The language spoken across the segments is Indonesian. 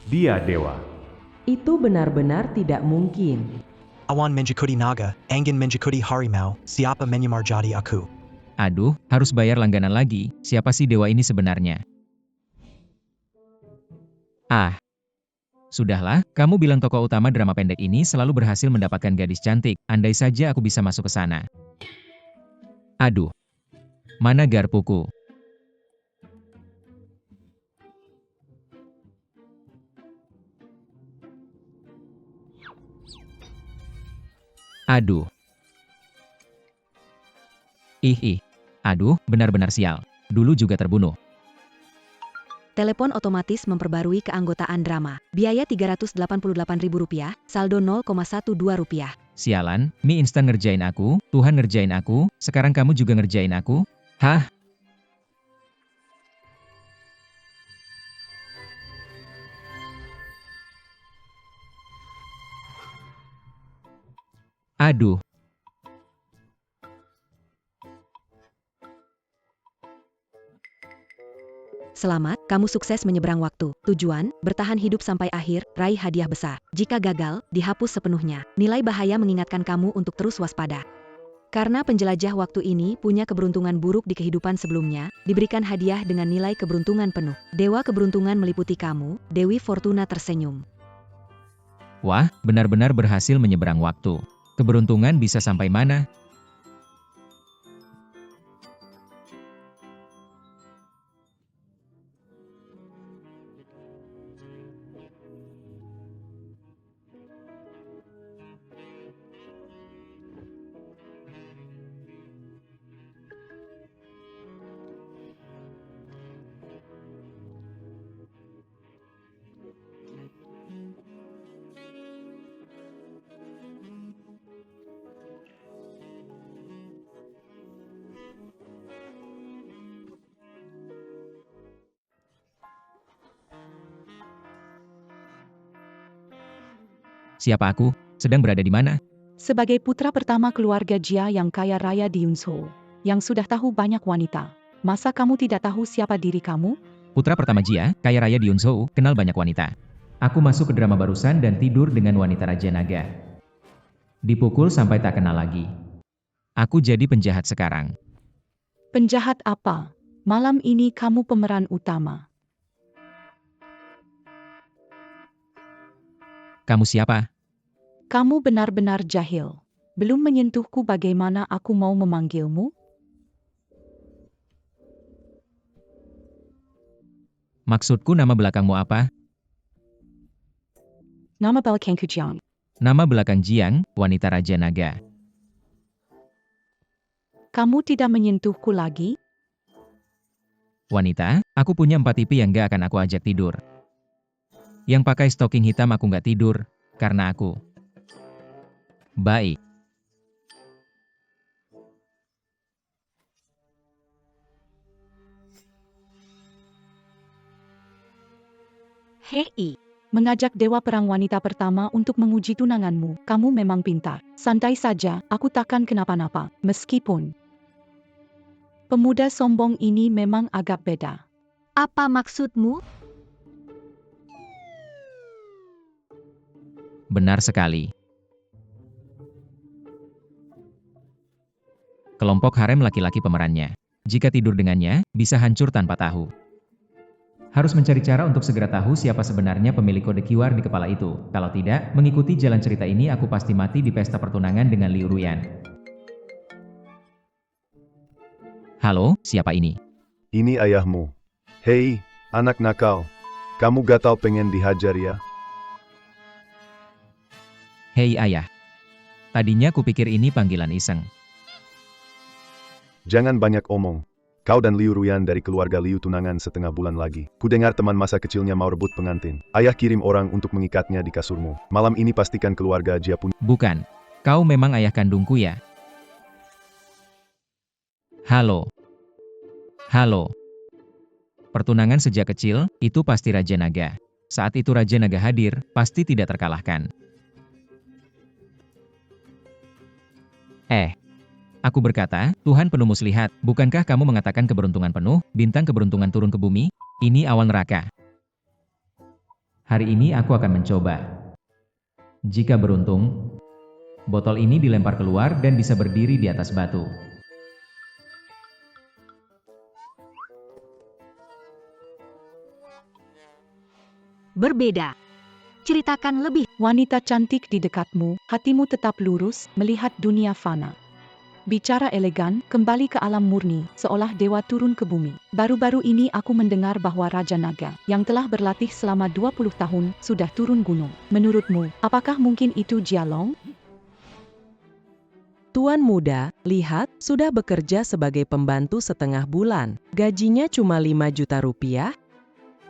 Dia dewa. Itu benar-benar tidak mungkin. Awan menjadi naga, angin menjadi harimau, siapa menyamarjadi aku? Aduh, harus bayar langganan lagi, siapa sih dewa ini sebenarnya? Ah, sudahlah, kamu bilang tokoh utama drama pendek ini selalu berhasil mendapatkan gadis cantik, andai saja aku bisa masuk ke sana. Aduh, mana garpuku? Aduh. Ih, aduh, benar-benar sial. Dulu juga terbunuh. Telepon otomatis memperbarui keanggotaan drama. Biaya Rp388.000, saldo Rp0,12. Sialan, mie instan ngerjain aku, Tuhan ngerjain aku, sekarang kamu juga ngerjain aku? Hah? Aduh. Selamat, kamu sukses menyeberang waktu. Tujuan, bertahan hidup sampai akhir, raih hadiah besar. Jika gagal, dihapus sepenuhnya. Nilai bahaya mengingatkan kamu untuk terus waspada. Karena penjelajah waktu ini punya keberuntungan buruk di kehidupan sebelumnya, diberikan hadiah dengan nilai keberuntungan penuh. Dewa keberuntungan meliputi kamu, Dewi Fortuna tersenyum. Wah, benar-benar berhasil menyeberang waktu. Keberuntungan bisa sampai mana? Siapa aku? Sedang berada di mana? Sebagai putra pertama keluarga Jia yang kaya raya di Yunzhou, yang sudah tahu banyak wanita, masa kamu tidak tahu siapa diri kamu? Putra pertama Jia, kaya raya di Yunzhou, kenal banyak wanita. Aku masuk ke drama barusan dan tidur dengan wanita Raja Naga. Dipukul sampai tak kenal lagi. Aku jadi penjahat sekarang. Penjahat apa? Malam ini kamu pemeran utama. Kamu siapa? Kamu benar-benar jahil. Belum menyentuhku bagaimana aku mau memanggilmu? Maksudku nama belakangmu apa? Nama belakangku Jiang. Nama belakang Jiang, wanita Raja Naga. Kamu tidak menyentuhku lagi? Wanita, aku punya 4 tipe yang gak akan aku ajak tidur. Yang pakai stocking hitam aku gak tidur, karena aku baik. Hei, mengajak dewa perang wanita pertama untuk menguji tunanganmu. Kamu memang pintar. Santai saja, aku takkan kenapa-napa. Meskipun pemuda sombong ini memang agak beda. Apa maksudmu? Benar sekali. Kelompok harem laki-laki pemerannya. Jika tidur dengannya, bisa hancur tanpa tahu. Harus mencari cara untuk segera tahu siapa sebenarnya pemilik kode QR di kepala itu. Kalau tidak, mengikuti jalan cerita ini aku pasti mati di pesta pertunangan dengan Liu Ruyan. Halo, siapa ini? Ini ayahmu. Hei, anak nakal. Kamu gatal pengen dihajar ya? Hei ayah. Tadinya kupikir ini panggilan iseng. Jangan banyak omong. Kau dan Liu Ruyan dari keluarga Liu tunangan setengah bulan lagi. Kudengar teman masa kecilnya mau rebut pengantin. Ayah kirim orang untuk mengikatnya di kasurmu. Malam ini pastikan keluarga Jia punya. Bukan. Kau memang ayah kandungku ya? Halo. Halo. Pertunangan sejak kecil, itu pasti Raja Naga. Saat itu Raja Naga hadir, pasti tidak terkalahkan. Aku berkata, Tuhan penuh muslihat, bukankah kamu mengatakan keberuntungan penuh, bintang keberuntungan turun ke bumi? Ini awal neraka. Hari ini aku akan mencoba. Jika beruntung, botol ini dilempar keluar dan bisa berdiri di atas batu. Berbeda. Ceritakan lebih. Wanita cantik di dekatmu, hatimu tetap lurus, melihat dunia fana. Bicara elegan, kembali ke alam murni, seolah dewa turun ke bumi. Baru-baru ini aku mendengar bahwa Raja Naga, yang telah berlatih selama 20 tahun, sudah turun gunung. Menurutmu, apakah mungkin itu Jialong? Tuan muda, lihat, sudah bekerja sebagai pembantu setengah bulan. Gajinya cuma 5 juta rupiah.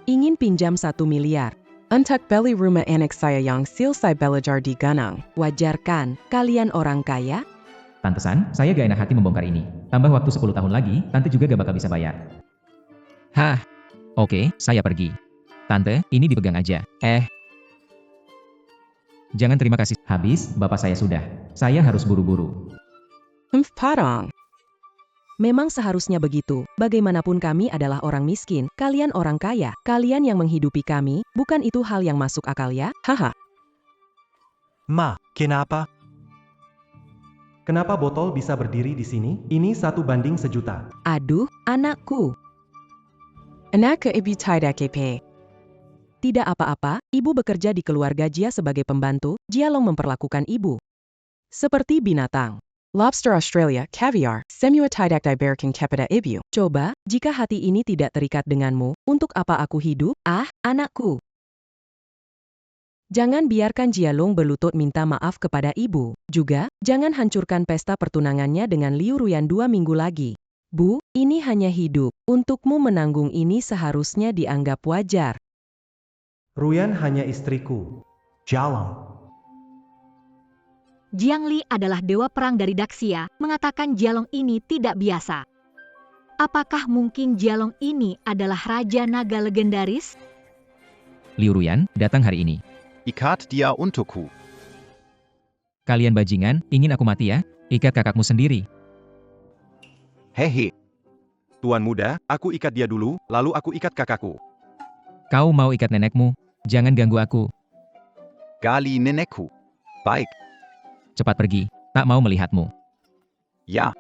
Ingin pinjam 1 miliar. Untuk beli rumah anak saya yang selesai belajar di Ganang. Wajar kan, kalian orang kaya? Pantesan, saya gak enak hati membongkar ini. Tambah waktu 10 tahun lagi, tante juga gak bakal bisa bayar. Hah, oke, saya pergi. Tante, ini dipegang aja. Jangan terima kasih. Habis, bapak saya sudah. Saya harus buru-buru. Parang. Memang seharusnya begitu. Bagaimanapun kami adalah orang miskin, kalian orang kaya. Kalian yang menghidupi kami, bukan itu hal yang masuk akal ya? Haha. Ma, kenapa? Kenapa botol bisa berdiri di sini? Ini 1:1 juta. Aduh, anakku. Anak ke ibu tidak kepe. Tidak apa-apa, ibu bekerja di keluarga Jia sebagai pembantu, Jialong memperlakukan ibu seperti binatang. Lobster Australia, caviar, semua tidak diberikan kepada ibu. Coba, jika hati ini tidak terikat denganmu, untuk apa aku hidup? Ah, anakku. Jangan biarkan Jialong berlutut minta maaf kepada ibu. Juga, jangan hancurkan pesta pertunangannya dengan Liu Ruyan 2 minggu lagi. Bu, ini hanya hidup. Untukmu menanggung ini seharusnya dianggap wajar. Ruyan hanya istriku. Jialong. Jiang Li adalah dewa perang dari Daxia, mengatakan Jialong ini tidak biasa. Apakah mungkin Jialong ini adalah Raja Naga legendaris? Liu Ruyan, datang hari ini. Ikat dia untukku. Kalian bajingan, ingin aku mati ya? Ikat kakakmu sendiri. Hehe. Tuan muda, aku ikat dia dulu, lalu aku ikat kakakku. Kau mau ikat nenekmu? Jangan ganggu aku. Gali nenekku. Baik. Cepat pergi, tak mau melihatmu. Ya.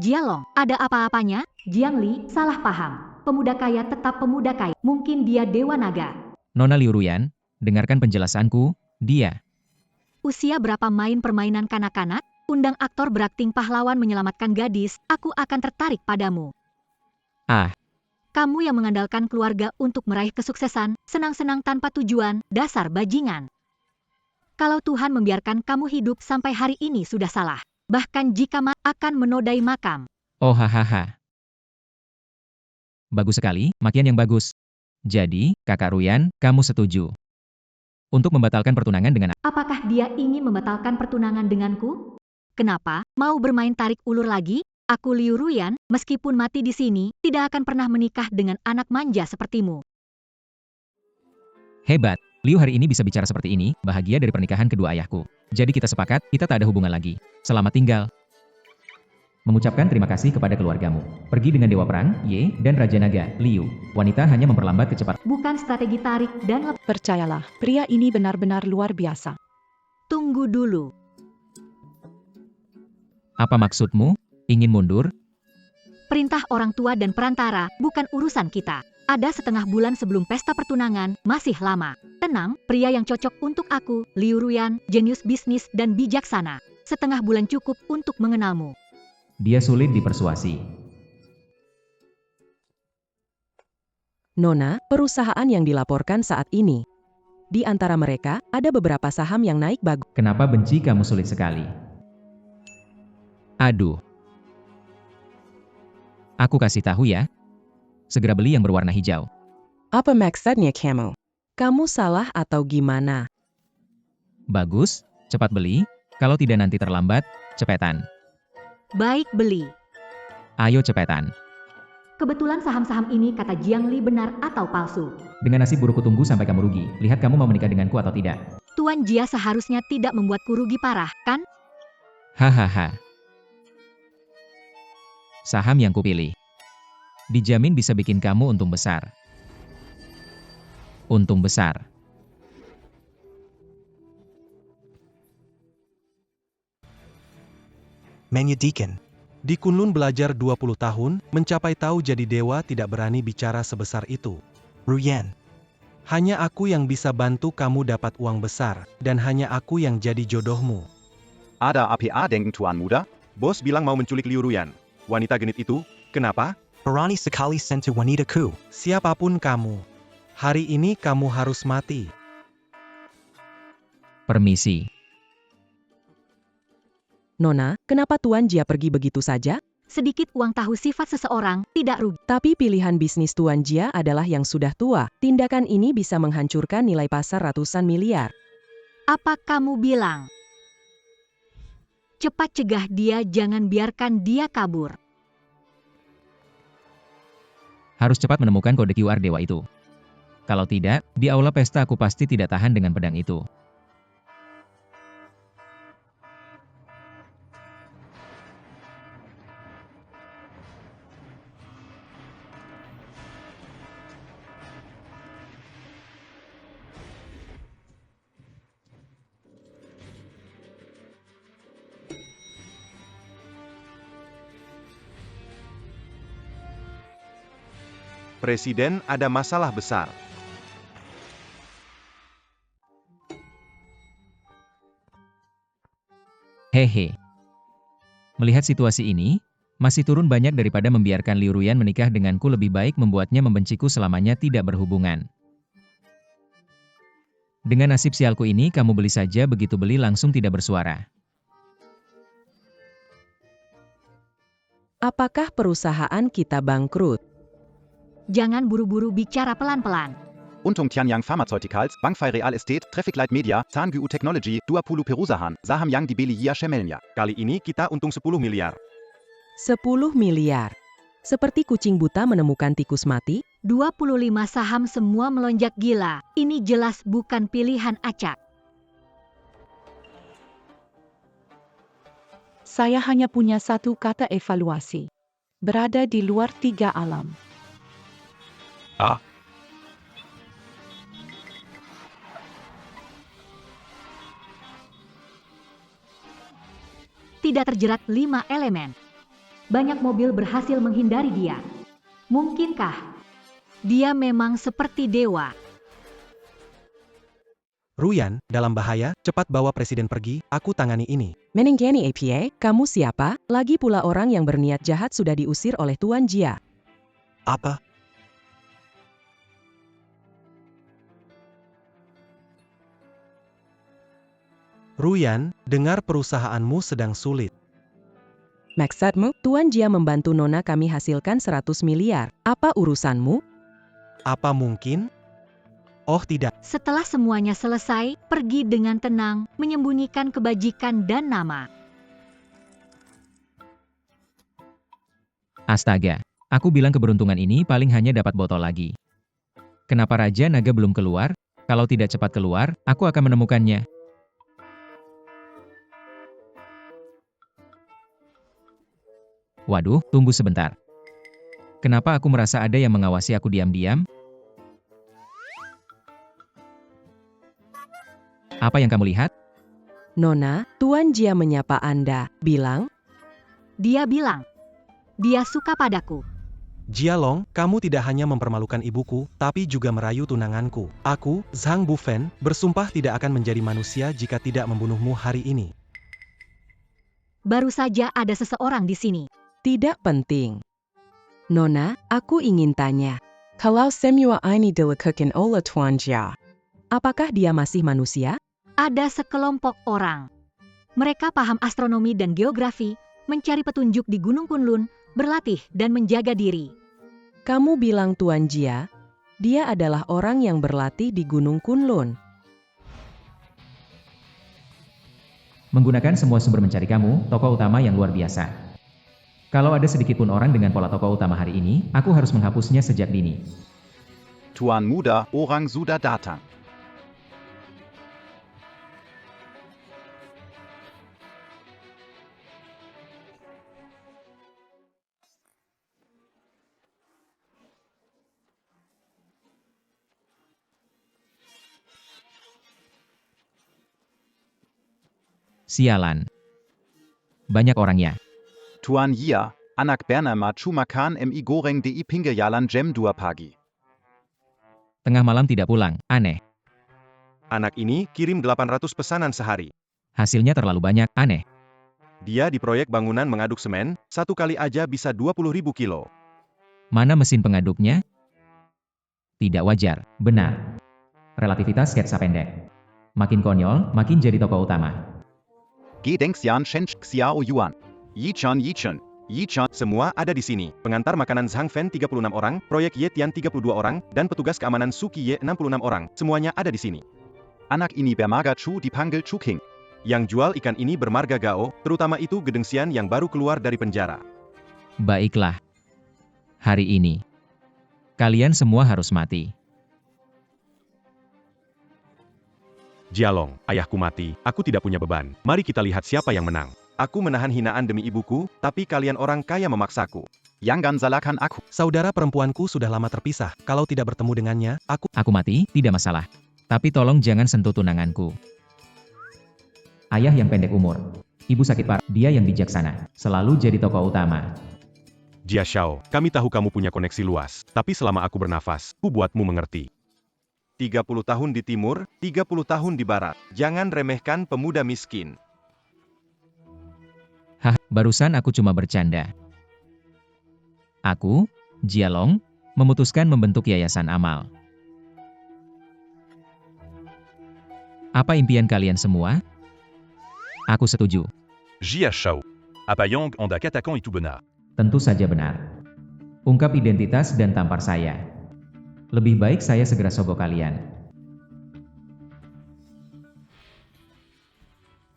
Jialong, ada apa-apanya? Jiang Li, salah paham. Pemuda kaya tetap pemuda kaya. Mungkin dia dewa naga. Nona Liu Ruyan, dengarkan penjelasanku, dia. Usia berapa main permainan kanak-kanak? Undang aktor berakting pahlawan menyelamatkan gadis, aku akan tertarik padamu. Ah. Kamu yang mengandalkan keluarga untuk meraih kesuksesan, senang-senang tanpa tujuan, dasar bajingan. Kalau Tuhan membiarkan kamu hidup sampai hari ini sudah salah. Bahkan jika akan menodai makam. Oh hahaha. Bagus sekali, makian yang bagus. Jadi, kakak Ruyan, kamu setuju untuk membatalkan pertunangan dengan... Apakah dia ingin membatalkan pertunangan denganku? Kenapa? Mau bermain tarik ulur lagi? Aku Liu Ruyan, meskipun mati di sini, tidak akan pernah menikah dengan anak manja sepertimu. Hebat, Liu hari ini bisa bicara seperti ini, bahagia dari pernikahan kedua ayahku. Jadi kita sepakat, kita tak ada hubungan lagi. Selamat tinggal. Mengucapkan terima kasih kepada keluargamu. Pergi dengan Dewa Perang, Ye, dan Raja Naga, Liu. Wanita hanya memperlambat kecepatan. Bukan strategi tarik dan Percayalah, pria ini benar-benar luar biasa. Tunggu dulu. Apa maksudmu? Ingin mundur? Perintah orang tua dan perantara bukan urusan kita. Ada setengah bulan sebelum pesta pertunangan, masih lama. Tenang, pria yang cocok untuk aku, Liu Ruyan, jenius bisnis dan bijaksana. Setengah bulan cukup untuk mengenalmu. Dia sulit dipersuasi. Nona, perusahaan yang dilaporkan saat ini. Di antara mereka, ada beberapa saham yang naik bagus. Kenapa benci kamu sulit sekali? Aduh. Aku kasih tahu ya. Segera beli yang berwarna hijau. Apa maksudnya kamu? Kamu salah atau gimana? Bagus, cepat beli. Kalau tidak nanti terlambat, cepetan. Baik, beli. Ayo cepetan. Kebetulan saham-saham ini kata Jiang Li benar atau palsu. Dengan nasib burukku tunggu sampai kamu rugi. Lihat kamu mau menikah denganku atau tidak. Tuan Jia seharusnya tidak membuatku rugi parah, kan? Hahaha. Saham yang kupilih dijamin bisa bikin kamu untung besar. Untung besar. Menyedihkan. Di Kunlun belajar 20 tahun, mencapai tahu jadi dewa tidak berani bicara sebesar itu. Ruyan. Hanya aku yang bisa bantu kamu dapat uang besar, dan hanya aku yang jadi jodohmu. Ada apa dengen Tuan Muda? Bos bilang mau menculik Liu Ruyan. Wanita genit itu, kenapa? Berani sekali sentuh wanitaku. Siapapun kamu, hari ini kamu harus mati. Permisi. Nona, kenapa Tuan Jia pergi begitu saja? Sedikit uang tahu sifat seseorang, tidak rugi. Tapi pilihan bisnis Tuan Jia adalah yang sudah tua. Tindakan ini bisa menghancurkan nilai pasar ratusan miliar. Apa kamu bilang? Cepat cegah dia, jangan biarkan dia kabur. Harus cepat menemukan kode QR dewa itu. Kalau tidak, di aula pesta aku pasti tidak tahan dengan pedang itu. Presiden ada masalah besar. Hehe. Melihat situasi ini, masih turun banyak daripada membiarkan Liu Ruyan menikah denganku, lebih baik membuatnya membenciku selamanya tidak berhubungan. Dengan nasib sialku ini kamu beli saja, begitu beli langsung tidak bersuara. Apakah perusahaan kita bangkrut? Jangan buru-buru bicara, pelan-pelan. Untung Tianyang Pharmaceuticals, Bangfei Real Estate, Traffic Light Media, Zahngu Technology, Duapulu Perusahaan, Saham yang dibeli Yia Shemelnya. Kali ini kita untung 10 miliar. 10 miliar. Seperti kucing buta menemukan tikus mati? 25 saham semua melonjak gila. Ini jelas bukan pilihan acak. Saya hanya punya satu kata evaluasi. Berada di luar 3 alam. Tidak terjerat 5 elemen. Banyak mobil berhasil menghindari dia. Mungkinkah dia memang seperti dewa? Ruyan, dalam bahaya, cepat bawa presiden pergi, aku tangani ini. Menengkeni APA, kamu siapa? Lagi pula orang yang berniat jahat sudah diusir oleh Tuan Jia. Apa? Ruyan, dengar perusahaanmu sedang sulit. Maksudmu, Tuan Jia membantu Nona kami hasilkan 100 miliar. Apa urusanmu? Apa mungkin? Oh tidak, Setelah semuanya selesai, pergi dengan tenang, menyembunyikan kebajikan dan nama. Astaga, aku bilang keberuntungan ini paling hanya dapat botol lagi. Kenapa Raja Naga belum keluar? Kalau tidak cepat keluar, aku akan menemukannya. Waduh, tunggu sebentar. Kenapa aku merasa ada yang mengawasi aku diam-diam? Apa yang kamu lihat? Nona, Tuan Jia menyapa Anda, bilang, Dia bilang, dia suka padaku. Jialong, kamu tidak hanya mempermalukan ibuku, tapi juga merayu tunanganku. Aku, Zhang Bufen, bersumpah tidak akan menjadi manusia jika tidak membunuhmu hari ini. Baru saja ada seseorang di sini. tidak penting. Nona, aku ingin tanya. Kalau semua ini dilakukan oleh Tuan Jia, apakah dia masih manusia? Ada sekelompok orang. Mereka paham astronomi dan geografi, mencari petunjuk di Gunung Kunlun, berlatih dan menjaga diri. Kamu bilang Tuan Jia, dia adalah orang yang berlatih di Gunung Kunlun. Menggunakan semua sumber mencari kamu, tokoh utama yang luar biasa. Kalau ada sedikit pun orang dengan pola tokoh utama hari ini, aku harus menghapusnya sejak dini. Tuan Muda, orang sudah datang. Sialan. Banyak orangnya. Tuan Yia, anak bernama cuma makan mi goreng di pinggir jalan jam 2 pagi. Tengah malam tidak pulang, aneh. Anak ini kirim 800 pesanan sehari. Hasilnya terlalu banyak, aneh. Dia di proyek bangunan mengaduk semen, satu kali aja bisa 20.000 kilo. Mana mesin pengaduknya? Tidak wajar, benar. Relativitas sketsa pendek. Makin konyol, makin jadi tokoh utama. Gedenkjan Shench Xiao Yuan. Yichun Yichun. Yichun. Semua ada di sini. Pengantar makanan Zhang Fen 36 orang, proyek Ye Tian 32 orang, dan petugas keamanan Suki Ye 66 orang. Semuanya ada di sini. Anak ini bermarga Chu dipanggil Chu King. Yang jual ikan ini bermarga Gao, terutama itu Gedengsian yang baru keluar dari penjara. Baiklah. Hari ini, kalian semua harus mati. Jialong, ayahku mati, aku tidak punya beban. Mari kita lihat siapa yang menang. Aku menahan hinaan demi ibuku, tapi kalian orang kaya memaksaku. Jangan salahkan aku. Saudara perempuanku sudah lama terpisah. Kalau tidak bertemu dengannya, Aku mati, tidak masalah. Tapi tolong jangan sentuh tunanganku. Ayah yang pendek umur. Ibu sakit parah. Dia yang bijaksana. Selalu jadi tokoh utama. Jia Xiao, kami tahu kamu punya koneksi luas, tapi selama aku bernafas, ku buatmu mengerti. 30 tahun di timur, 30 tahun di barat. Jangan remehkan pemuda miskin. Hah, barusan aku cuma bercanda. Aku, Jialong, memutuskan membentuk yayasan amal. Apa impian kalian semua? Aku setuju. Jia Shao. Apayang Anda katakan itu benar. Tentu saja benar. Ungkap identitas dan tampar saya. Lebih baik saya segera sogok kalian.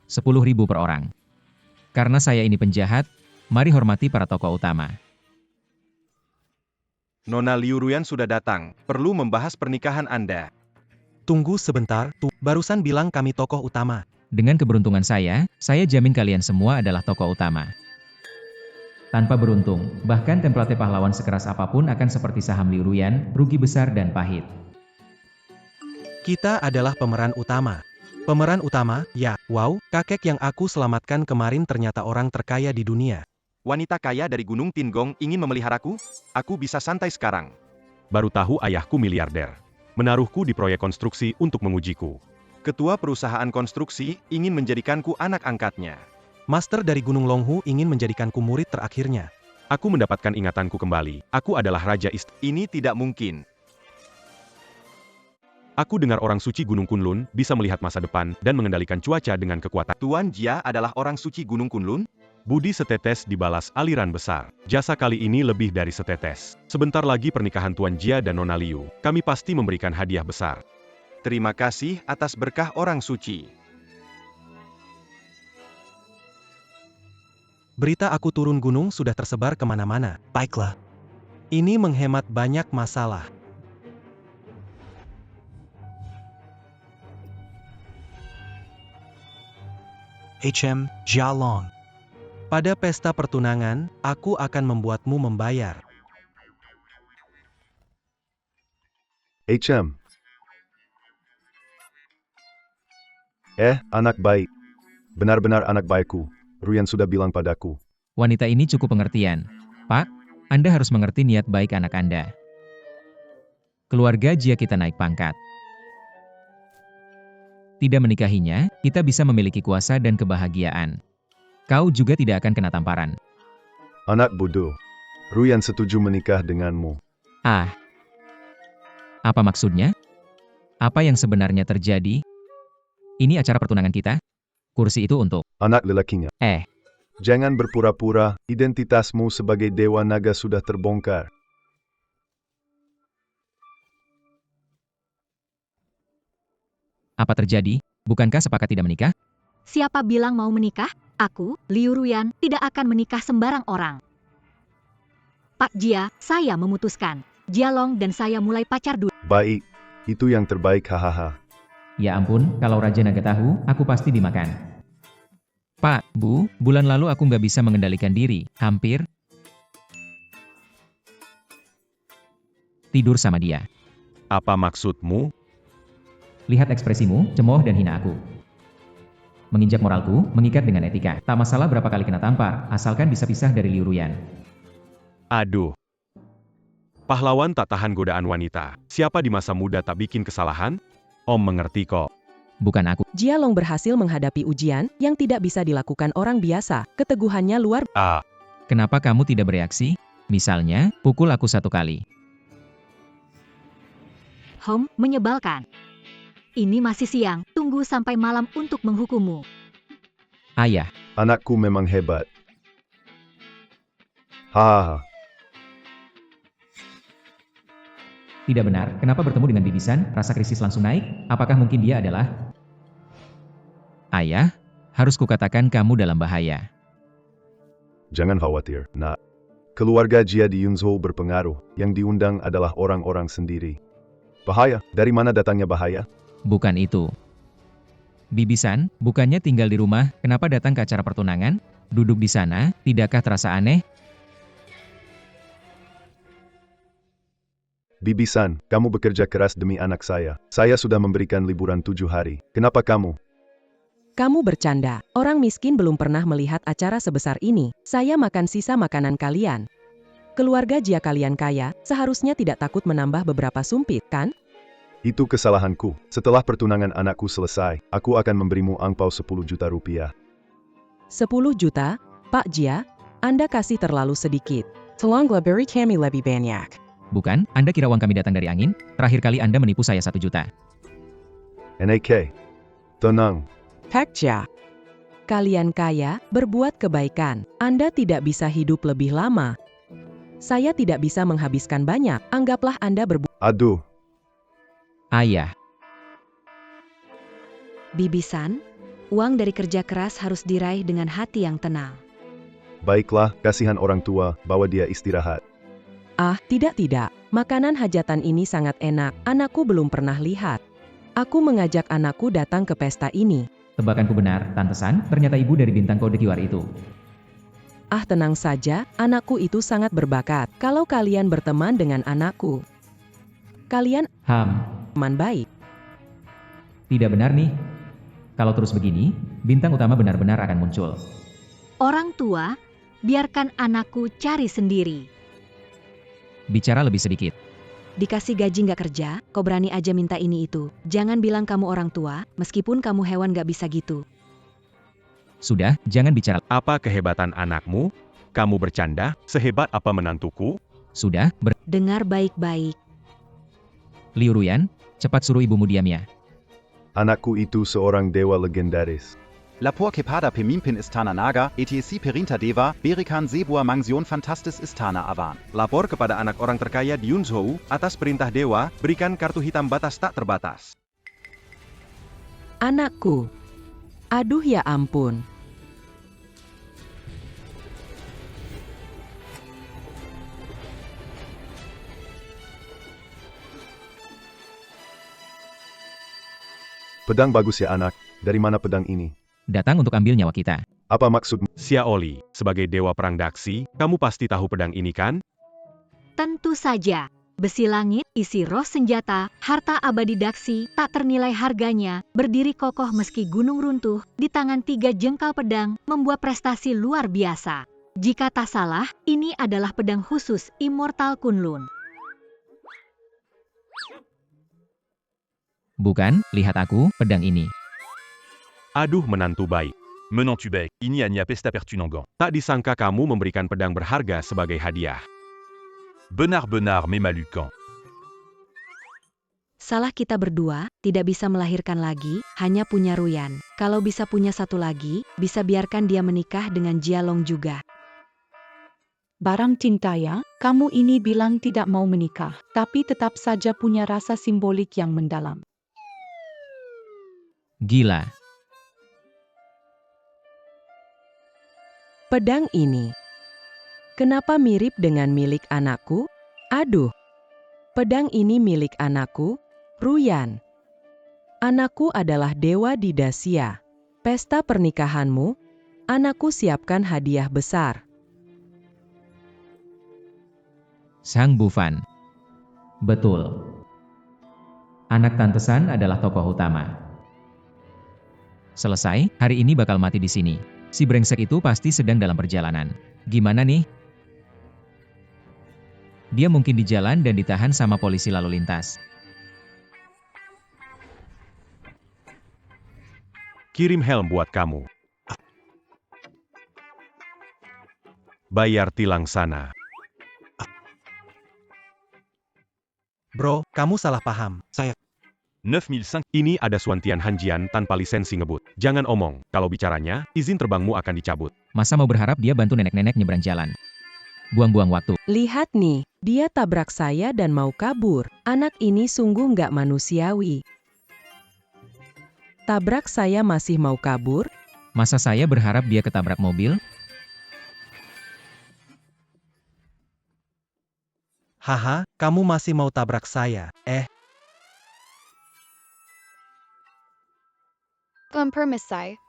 10.000 per orang. Karena saya ini penjahat, mari hormati para tokoh utama. Nona Liu Ruyan sudah datang, perlu membahas pernikahan Anda. tunggu sebentar, barusan bilang kami tokoh utama. Dengan keberuntungan saya jamin kalian semua adalah tokoh utama. Tanpa beruntung, bahkan template pahlawan sekeras apapun akan seperti saham Liu Ruyan, rugi besar dan pahit. Kita adalah pemeran utama. Pemeran utama, ya, wow, kakek yang aku selamatkan kemarin ternyata orang terkaya di dunia. Wanita kaya dari Gunung Tinggong ingin memeliharaku? Aku bisa santai sekarang. Baru tahu ayahku miliarder. Menaruhku di proyek konstruksi untuk mengujiku. Ketua perusahaan konstruksi ingin menjadikanku anak angkatnya. Master dari Gunung Longhu ingin menjadikanku murid terakhirnya. Aku mendapatkan ingatanku kembali. Aku adalah Raja Ini tidak mungkin. Aku dengar orang suci Gunung Kunlun bisa melihat masa depan dan mengendalikan cuaca dengan kekuatan. Tuan Jia adalah orang suci Gunung Kunlun? Budi setetes dibalas aliran besar. Jasa kali ini lebih dari setetes. Sebentar lagi pernikahan Tuan Jia dan Nona Liu. Kami pasti memberikan hadiah besar. Terima kasih atas berkah orang suci. Berita aku turun gunung sudah tersebar kemana-mana. Baiklah. Ini menghemat banyak masalah. Jialong. Pada pesta pertunangan, aku akan membuatmu membayar. Anak baik. Benar-benar anak baikku. Ruyan sudah bilang padaku. Wanita ini cukup pengertian. Pak, Anda harus mengerti niat baik anak Anda. Keluarga Jia kita naik pangkat. Tidak menikahinya, kita bisa memiliki kuasa dan kebahagiaan. Kau juga tidak akan kena tamparan. Anak bodoh. Ruyan setuju menikah denganmu. Ah. Apa maksudnya? Apa yang sebenarnya terjadi? Ini acara pertunangan kita? Kursi itu untuk anak lelakinya. Jangan berpura-pura, identitasmu sebagai Dewa Naga sudah terbongkar. Apa terjadi? Bukankah sepakat tidak menikah? Siapa bilang mau menikah? Aku, Liu Ruyan, tidak akan menikah sembarang orang. Pak Jia, saya memutuskan. Jialong dan saya mulai pacar dulu. Baik, itu yang terbaik hahaha. Ya ampun, kalau Raja Naga tahu, aku pasti dimakan. Pak, Bu, bulan lalu aku nggak bisa mengendalikan diri, hampir tidur sama dia. Apa maksudmu? Lihat ekspresimu, cemooh dan hina aku. Menginjak moralku, mengikat dengan etika. Tak masalah berapa kali kena tampar, asalkan bisa pisah dari Liu Ruyan. Aduh. Pahlawan tak tahan godaan wanita. Siapa di masa muda tak bikin kesalahan? Om mengerti kok. Bukan aku. Jia Long berhasil menghadapi ujian yang tidak bisa dilakukan orang biasa. Keteguhannya luar Kenapa kamu tidak bereaksi? Misalnya, pukul aku 1 kali. Menyebalkan. Ini masih siang, tunggu sampai malam untuk menghukummu. Ayah, Anakku memang hebat. Hahaha. tidak benar. Kenapa bertemu dengan bibisan? Rasa krisis langsung naik. Apakah mungkin dia adalah... Ayah, harus kukatakan kamu dalam bahaya. Jangan khawatir, nak. Keluarga Jia di Yunzhou berpengaruh. Yang diundang adalah orang-orang sendiri. Bahaya? Dari mana datangnya bahaya? Bukan itu. Bibisan, bukannya tinggal di rumah, kenapa datang ke acara pertunangan? Duduk di sana, tidakkah terasa aneh? Bibisan, kamu bekerja keras demi anak saya. Saya sudah memberikan liburan 7 hari. Kenapa kamu? Kamu bercanda. Orang miskin belum pernah melihat acara sebesar ini. Saya makan sisa makanan kalian. Keluarga Jia kalian kaya, seharusnya tidak takut menambah beberapa sumpit, kan? Itu kesalahanku. Setelah pertunangan anakku selesai, aku akan memberimu angpau 10 juta rupiah. 10 juta? Pak Jia, Anda kasih terlalu sedikit. Tolonglah beri kami lebih banyak. Bukan, Anda kira uang kami datang dari angin? Terakhir kali Anda menipu saya 1 juta. NAK. Tenang. Pak Jia. Kalian kaya, berbuat kebaikan. Anda tidak bisa hidup lebih lama. Saya tidak bisa menghabiskan banyak. Anggaplah Anda Aduh. Ayah, Bibisan, uang dari kerja keras harus diraih dengan hati yang tenang. Baiklah, kasihan orang tua, bawa dia istirahat. Tidak. Makanan hajatan ini sangat enak. Anakku belum pernah lihat. Aku mengajak anakku datang ke pesta ini. tebakanku benar, Tante San, ternyata ibu dari bintang kode QR itu. Tenang saja, anakku itu sangat berbakat. Kalau kalian berteman dengan anakku, kalian teman baik. Tidak benar nih. Kalau terus begini, bintang utama benar-benar akan muncul. Orang tua, biarkan anakku cari sendiri. Bicara lebih sedikit. Dikasih gaji nggak kerja, kau berani aja minta ini itu. Jangan bilang kamu orang tua, meskipun kamu hewan nggak bisa gitu. Sudah, jangan bicara. Apa kehebatan anakmu? Kamu bercanda? Sehebat apa menantuku? Sudah, Dengar baik-baik. Liu Ruyan, cepat suruh ibumu diam ya. Anakku itu seorang dewa legendaris. Lapor Kepada Pemimpin Istana Naga, ETC Perinta Deva, Berikan Sebuah Mangsion Fantastis Istana Avan. Lapor kepada anak orang terkaya di Yunzhou, atas perintah dewa, berikan kartu hitam batas tak terbatas. Anakku. Aduh ya ampun. Pedang bagus ya anak, dari mana pedang ini? Datang untuk ambil nyawa kita. Apa maksudmu? Xiaoli, sebagai dewa perang Daksi, kamu pasti tahu pedang ini kan? Tentu saja. Besi langit, isi roh senjata, harta abadi Daksi, tak ternilai harganya, berdiri kokoh meski gunung runtuh, di tangan 3 jengkal pedang, membuat prestasi luar biasa. Jika tak salah, ini adalah pedang khusus Immortal Kunlun. Bukan, lihat aku, pedang ini. Aduh menantu baik. Menantu baik, ini hanya pesta pertunangan. Tak disangka kamu memberikan pedang berharga sebagai hadiah. Benar-benar memalukan. Salah kita berdua, tidak bisa melahirkan lagi, hanya punya Ruyan. Kalau bisa punya satu lagi, bisa biarkan dia menikah dengan Jialong juga. Barang cinta ya, kamu ini bilang tidak mau menikah, tapi tetap saja punya rasa simbolik yang mendalam. Gila. Pedang ini. Kenapa mirip dengan milik anakku? Aduh. Pedang ini milik anakku, Ruyan. Anakku adalah dewa di Dacia. Pesta pernikahanmu, anakku siapkan hadiah besar. Sang Bufan. Betul. Anak Tante San adalah tokoh utama. Selesai, hari ini bakal mati di sini. Si brengsek itu pasti sedang dalam perjalanan. Gimana nih? Dia mungkin di jalan dan ditahan sama polisi lalu lintas. Kirim helm buat kamu. Bayar tilang sana. Bro, kamu salah paham. 9005. Ini ada Suantian Hanjian tanpa lisensi ngebut. Jangan omong, kalau bicaranya, izin terbangmu akan dicabut. Masa mau berharap dia bantu nenek-nenek nyebrang jalan? Buang-buang waktu. Lihat nih, dia tabrak saya dan mau kabur. Anak ini sungguh nggak manusiawi. Tabrak saya masih mau kabur? Masa saya berharap dia ketabrak mobil? Haha, kamu masih mau tabrak saya. Kompromisai.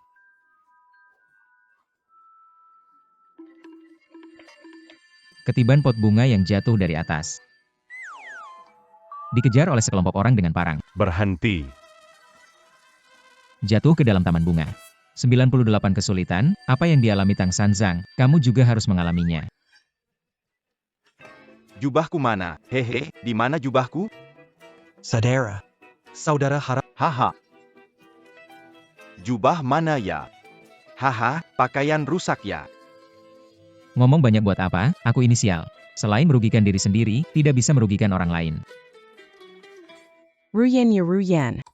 Ketiban pot bunga yang jatuh dari atas. Dikejar oleh sekelompok orang dengan parang. Berhenti. Jatuh ke dalam taman bunga. 98 kesulitan, apa yang dialami Tang Sanzang, kamu juga harus mengalaminya. Jubahku mana? Hehe, di mana jubahku? Saudara. Saudara harap Haha. Jubah mana ya? Haha, pakaian rusak ya. Ngomong banyak buat apa, aku inisial. Selain merugikan diri sendiri, tidak bisa merugikan orang lain. Ruyan ya Ruyan.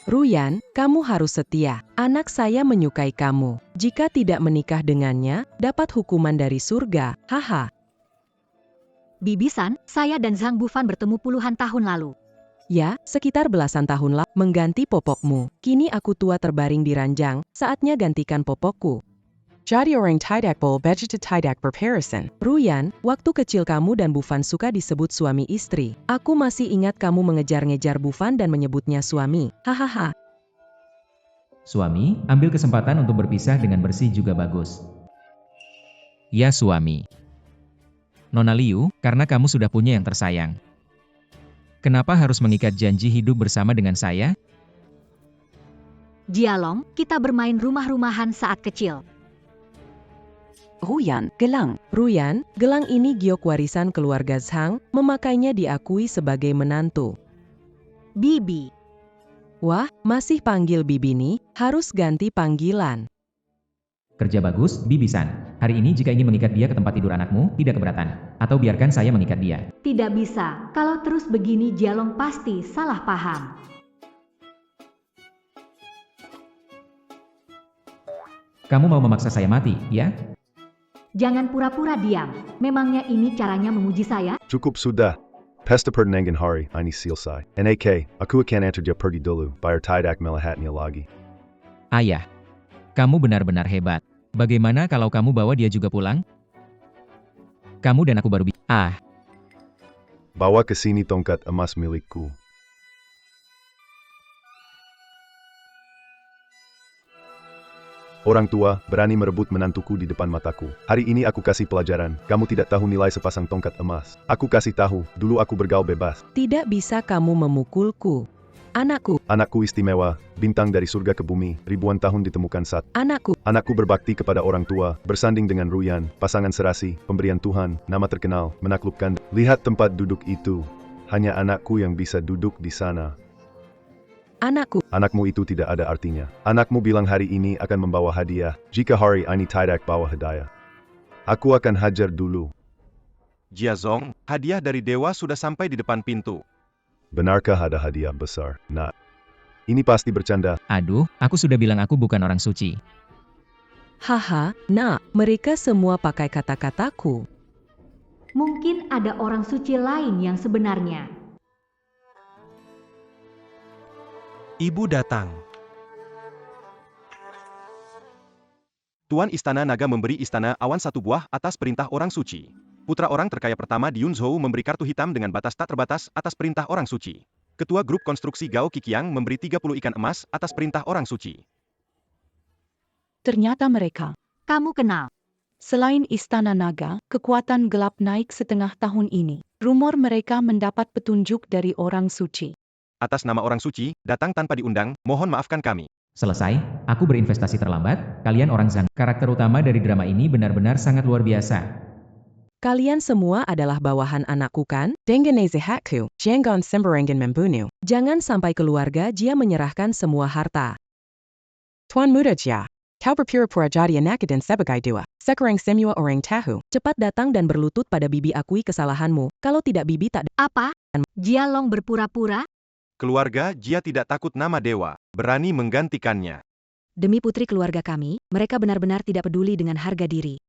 Ruyan, kamu harus setia. Anak saya menyukai kamu. Jika tidak menikah dengannya, dapat hukuman dari surga. Haha. Bibi-san, saya dan Zhang Bufan bertemu puluhan tahun lalu. Ya, sekitar belasan tahun lalu, mengganti popokmu. Kini aku tua terbaring di ranjang, saatnya gantikan popokku. Jadi orang tidak boleh begitu tidak berperisan. Ruyan, waktu kecil kamu dan Bufan suka disebut suami istri. Aku masih ingat kamu mengejar-ngejar Bufan dan menyebutnya suami. Hahaha. Suami, ambil kesempatan untuk berpisah dengan bersih juga bagus. Ya suami. Nona Liu, karena kamu sudah punya yang tersayang. Kenapa harus mengikat janji hidup bersama dengan saya? Jialong, kita bermain rumah-rumahan saat kecil. Ruyan, gelang. Ruyan, gelang ini giok warisan keluarga Zhang, memakainya diakui sebagai menantu. Bibi. Wah, masih panggil Bibi nih, harus ganti panggilan. Kerja bagus, Bibi-san. Hari ini jika ingin mengikat dia ke tempat tidur anakmu, tidak keberatan. Atau biarkan saya mengikat dia. Tidak bisa, kalau terus begini Jialong pasti salah paham. Kamu mau memaksa saya mati, ya? Jangan pura-pura diam. Memangnya ini caranya memuji saya? Cukup sudah. Pesta pertenangan hari ini selesai. NAK, aku akan antar dia pergi dulu, bayar tidak melihatnya lagi. Ayah. Kamu benar-benar hebat. Bagaimana kalau kamu bawa dia juga pulang? Kamu dan aku baru Bawa ke sini tongkat emas milikku. Orang tua berani merebut menantuku di depan mataku. Hari ini aku kasih pelajaran. Kamu tidak tahu nilai sepasang tongkat emas. Aku kasih tahu, dulu aku bergaul bebas. Tidak bisa kamu memukulku. Anakku. Anakku istimewa, bintang dari surga ke bumi, ribuan tahun ditemukan saat. Anakku. Anakku berbakti kepada orang tua, bersanding dengan Ruyan, pasangan serasi, pemberian Tuhan, nama terkenal, menaklukkan. Lihat tempat duduk itu. Hanya anakku yang bisa duduk di sana. Anakku. Anakmu itu tidak ada artinya. Anakmu bilang hari ini akan membawa hadiah. Jika hari ini tidak bawa hadiah, aku akan hajar dulu. Jiazong, hadiah dari dewa sudah sampai di depan pintu. Benarkah ada hadiah besar? Nah, ini pasti bercanda. Aduh, aku sudah bilang aku bukan orang suci. Haha, nah, mereka semua pakai kata-kataku. Mungkin ada orang suci lain yang sebenarnya. ibu datang. Tuan Istana Naga memberi Istana Awan 1 buah atas perintah orang suci. Putra orang terkaya pertama di Yunzhou memberi kartu hitam dengan batas tak terbatas atas perintah orang suci. Ketua grup konstruksi Gao Kikiang memberi 30 ikan emas atas perintah orang suci. Ternyata mereka. Kamu kenal. Selain Istana Naga, kekuatan gelap naik setengah tahun ini. Rumor mereka mendapat petunjuk dari orang suci. Atas nama orang suci, datang tanpa diundang, mohon maafkan kami. Selesai, aku berinvestasi terlambat, kalian orang Zhang. Karakter utama dari drama ini benar-benar sangat luar biasa. Kalian semua adalah bawahan anakku kan? Dengenese hakku, jangan sembarangan membunuh. Jangan sampai keluarga Jia menyerahkan semua harta. Tuan Muda Jia, kau berpura-pura jadi anak dan sebagai dua. Sekarang semua orang tahu. Cepat datang dan berlutut pada bibi akui kesalahanmu. Kalau tidak bibi tak... Apa? Jialong berpura-pura? Keluarga Jia tidak takut nama dewa, berani menggantikannya. Demi putri keluarga kami, mereka benar-benar tidak peduli dengan harga diri.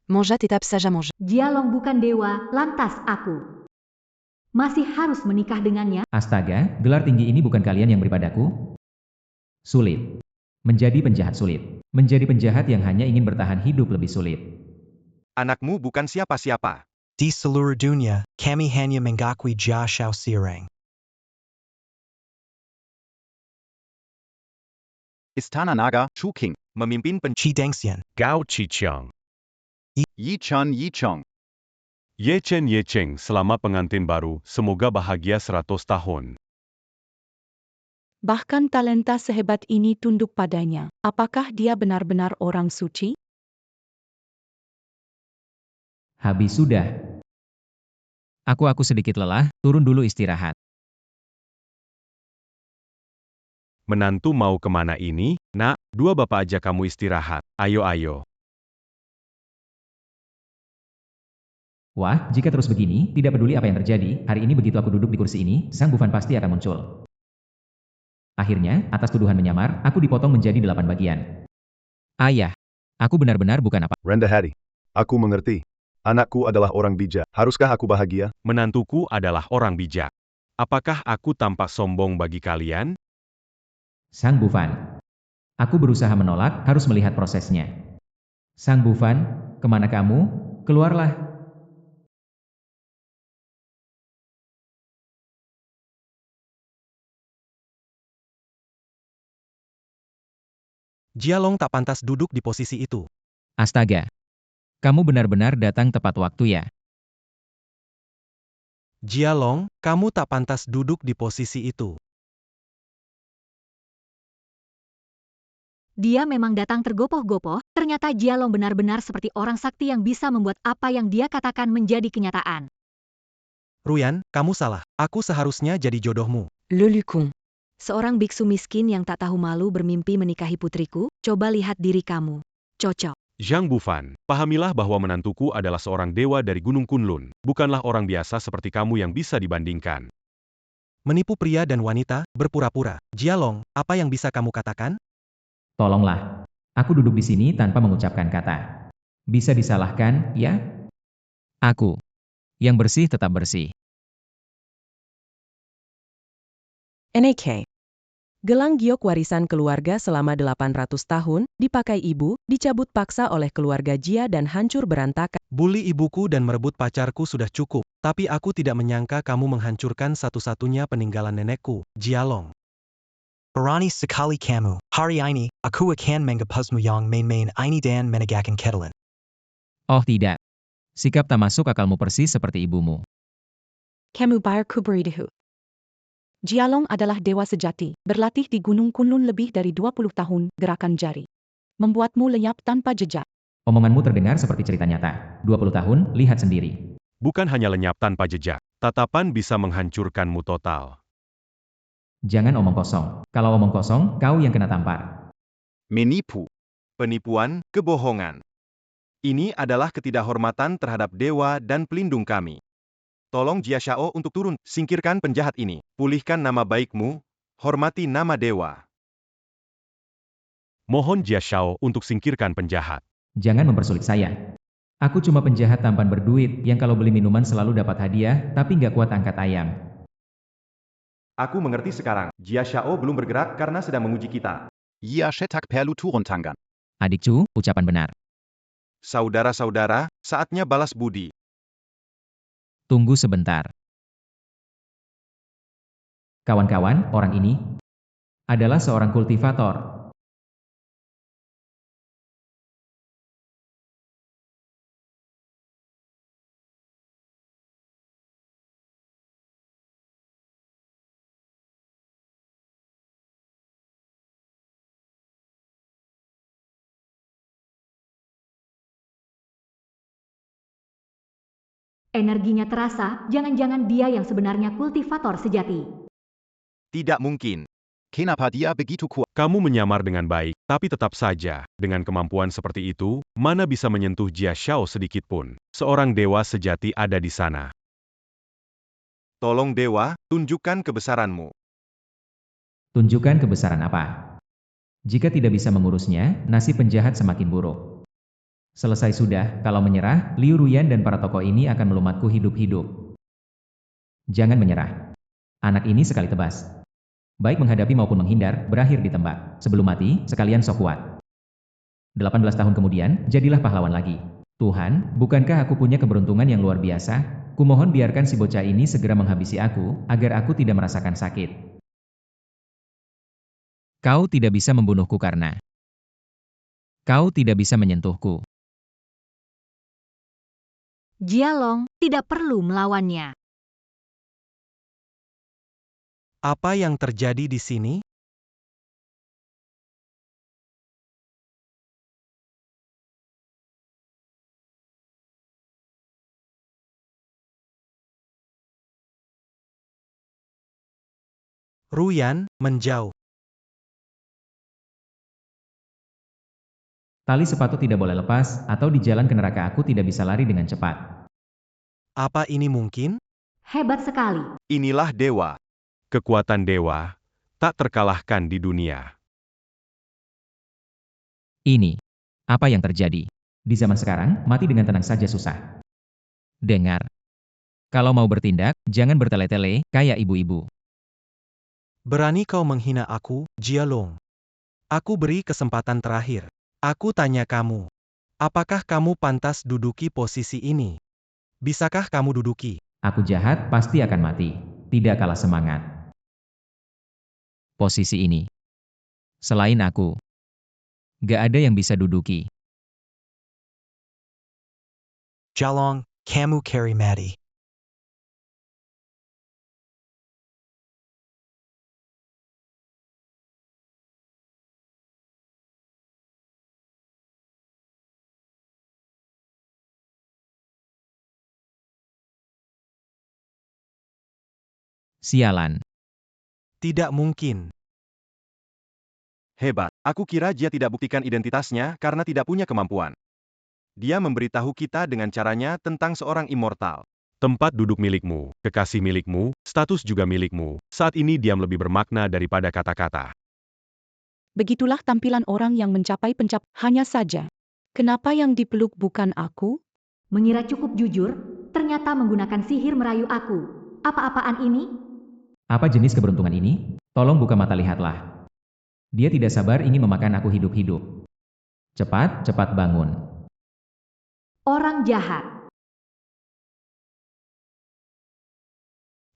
Manger tetap saja manger. Jialong bukan dewa, lantas aku masih harus menikah dengannya? Astaga, gelar tinggi ini bukan kalian yang beri padaku? Sulit. Menjadi penjahat sulit. Menjadi penjahat yang hanya ingin bertahan hidup lebih sulit. Anakmu bukan siapa-siapa. Di seluruh dunia, kami hanya mengakui Jia Xiao Sireng. Istana Naga, Shu King, Memimpin Qi Dengxian. Gao Qiqiang. Yi Cheng. Ye Cheng selama pengantin baru, semoga bahagia 100 tahun. Bahkan talenta sehebat ini tunduk padanya. Apakah dia benar-benar orang suci? Habis sudah. Aku sedikit lelah, turun dulu istirahat. Menantu mau kemana ini? Nak, dua bapak aja kamu istirahat. Ayo. Wah, jika terus begini, tidak peduli apa yang terjadi, hari ini begitu aku duduk di kursi ini, Sang Bufan pasti akan muncul. Akhirnya, atas tuduhan menyamar, aku dipotong menjadi 8 bagian. Ayah, aku benar-benar bukan apa. Rendah hati. Aku mengerti. Anakku adalah orang bijak. Haruskah aku bahagia? Menantuku adalah orang bijak. Apakah aku tampak sombong bagi kalian? Sang Bufan. Aku berusaha menolak, harus melihat prosesnya. Sang Bufan, kemana kamu? Keluarlah. Jialong tak pantas duduk di posisi itu. Astaga. Kamu benar-benar datang tepat waktu ya. Jialong, kamu tak pantas duduk di posisi itu. Dia memang datang tergopoh-gopoh, ternyata Jialong benar-benar seperti orang sakti yang bisa membuat apa yang dia katakan menjadi kenyataan. Ruyan, kamu salah. Aku seharusnya jadi jodohmu. Lulukung. Seorang biksu miskin yang tak tahu malu bermimpi menikahi putriku, coba lihat diri kamu. Cocok. Zhang Bufan, pahamilah bahwa menantuku adalah seorang dewa dari Gunung Kunlun, bukanlah orang biasa seperti kamu yang bisa dibandingkan. Menipu pria dan wanita, berpura-pura. Jialong, apa yang bisa kamu katakan? Tolonglah. Aku duduk di sini tanpa mengucapkan kata. Bisa disalahkan, ya? Aku. Yang bersih tetap bersih. NK. Gelang giok warisan keluarga selama 800 tahun, dipakai ibu, dicabut paksa oleh keluarga Jia dan hancur berantakan. Bully ibuku dan merebut pacarku sudah cukup, tapi aku tidak menyangka kamu menghancurkan satu-satunya peninggalan nenekku, Jialong. Berani sekali kamu. Hari ini, aku akan menghapusmu yang main-main ini dan menegakkan keadilan. Oh tidak. Sikap tak masuk akalmu persis seperti ibumu. Kamu bayar kuberidahu. Jialong adalah dewa sejati, berlatih di Gunung Kunlun lebih dari 20 tahun, gerakan jari. Membuatmu lenyap tanpa jejak. Omonganmu terdengar seperti cerita nyata. 20 tahun, lihat sendiri. Bukan hanya lenyap tanpa jejak, tatapan bisa menghancurkanmu total. Jangan omong kosong. Kalau omong kosong, kau yang kena tampar. Menipu. Penipuan, kebohongan. Ini adalah ketidakhormatan terhadap dewa dan pelindung kami. Tolong Jia Xiao untuk turun, singkirkan penjahat ini, pulihkan nama baikmu, hormati nama dewa. Mohon Jia Xiao untuk singkirkan penjahat. Jangan mempersulit saya. Aku cuma penjahat tampan berduit, yang kalau beli minuman selalu dapat hadiah, tapi nggak kuat angkat ayam. Aku mengerti sekarang, Jia Xiao belum bergerak karena sedang menguji kita. Yia Shetak Perlu Turun Tanggan. Adik Chu, ucapan benar. Saudara-saudara, saatnya balas budi. Tunggu sebentar. Kawan-kawan, orang ini adalah seorang kultivator. Energinya terasa, jangan-jangan dia yang sebenarnya kultivator sejati. Tidak mungkin. Kenapa dia begitu kuat? Kamu menyamar dengan baik, tapi tetap saja, dengan kemampuan seperti itu, mana bisa menyentuh Jia Xiao sedikit pun. Seorang dewa sejati ada di sana. Tolong dewa, tunjukkan kebesaranmu. Tunjukkan kebesaran apa? Jika tidak bisa mengurusnya, nasib penjahat semakin buruk. Selesai sudah, kalau menyerah, Liu Ruyan dan para tokoh ini akan melumatku hidup-hidup. Jangan menyerah. Anak ini sekali tebas. Baik menghadapi maupun menghindar, berakhir di tembak. Sebelum mati, sekalian sok kuat. 18 tahun kemudian, jadilah pahlawan lagi. Tuhan, bukankah aku punya keberuntungan yang luar biasa? Kumohon biarkan si bocah ini segera menghabisi aku, agar aku tidak merasakan sakit. Kau tidak bisa membunuhku karena kau tidak bisa menyentuhku. Jialong tidak perlu melawannya. Apa yang terjadi di sini? Ruyan menjauh. Tali sepatu tidak boleh lepas, atau di jalan ke neraka aku tidak bisa lari dengan cepat. Apa ini mungkin? Hebat sekali. Inilah dewa. Kekuatan dewa, tak terkalahkan di dunia. Ini. Apa yang terjadi? Di zaman sekarang, mati dengan tenang saja susah. Dengar. Kalau mau bertindak, jangan bertele-tele, kayak ibu-ibu. Berani kau menghina aku, Jialong? Aku beri kesempatan terakhir. Aku tanya kamu. Apakah kamu pantas duduki posisi ini? Bisakah kamu duduki? Aku jahat, pasti akan mati. Tidak kalah semangat. Posisi ini. Selain aku, gak ada yang bisa duduki. Jalong, kamu carry Maddie. Sialan. Tidak mungkin. Hebat. Aku kira Jia tidak buktikan identitasnya karena tidak punya kemampuan. Dia memberitahu kita dengan caranya tentang seorang immortal. Tempat duduk milikmu, kekasih milikmu, status juga milikmu. Saat ini diam lebih bermakna daripada kata-kata. Begitulah tampilan orang yang mencapai hanya saja. Kenapa yang dipeluk bukan aku? Mengira cukup jujur, ternyata menggunakan sihir merayu aku. Apa-apaan ini? Apa jenis keberuntungan ini? Tolong buka mata lihatlah. Dia tidak sabar ingin memakan aku hidup-hidup. Cepat, cepat bangun. Orang jahat.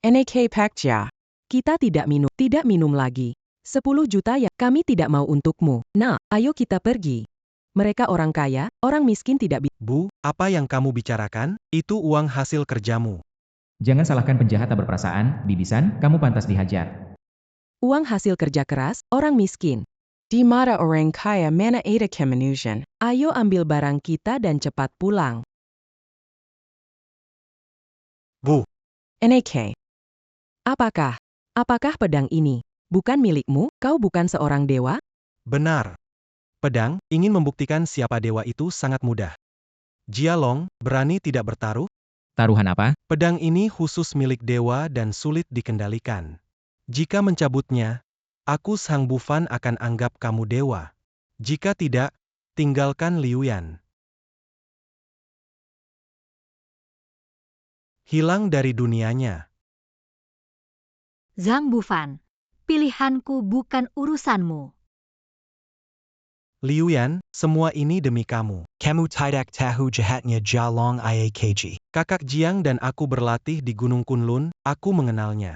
NAK Pakja. Kita tidak minum lagi. 10 juta ya, kami tidak mau untukmu. Nah, ayo kita pergi. Mereka orang kaya, orang miskin tidak bisa. Bu, apa yang kamu bicarakan? Itu uang hasil kerjamu. Jangan salahkan penjahat tak berperasaan, bibisan, kamu pantas dihajar. Uang hasil kerja keras, orang miskin. Di mata orang kaya mana ada kemanusiaan. Ayo ambil barang kita dan cepat pulang. Bu. NAK. Apakah pedang ini bukan milikmu? Kau bukan seorang dewa? Benar. Pedang, ingin membuktikan siapa dewa itu sangat mudah. Jialong, berani tidak bertaruh? Taruhan apa? Pedang ini khusus milik dewa dan sulit dikendalikan. Jika mencabutnya, aku Sang Bufan akan anggap kamu dewa. Jika tidak, tinggalkan Liuyan. Hilang dari dunianya. Zhang Bufan, pilihanku bukan urusanmu. Liuyan, semua ini demi kamu. Kamu tidak tahu jahatnya Jalong Iakji. Kakak Jiang dan aku berlatih di Gunung Kunlun, aku mengenalnya.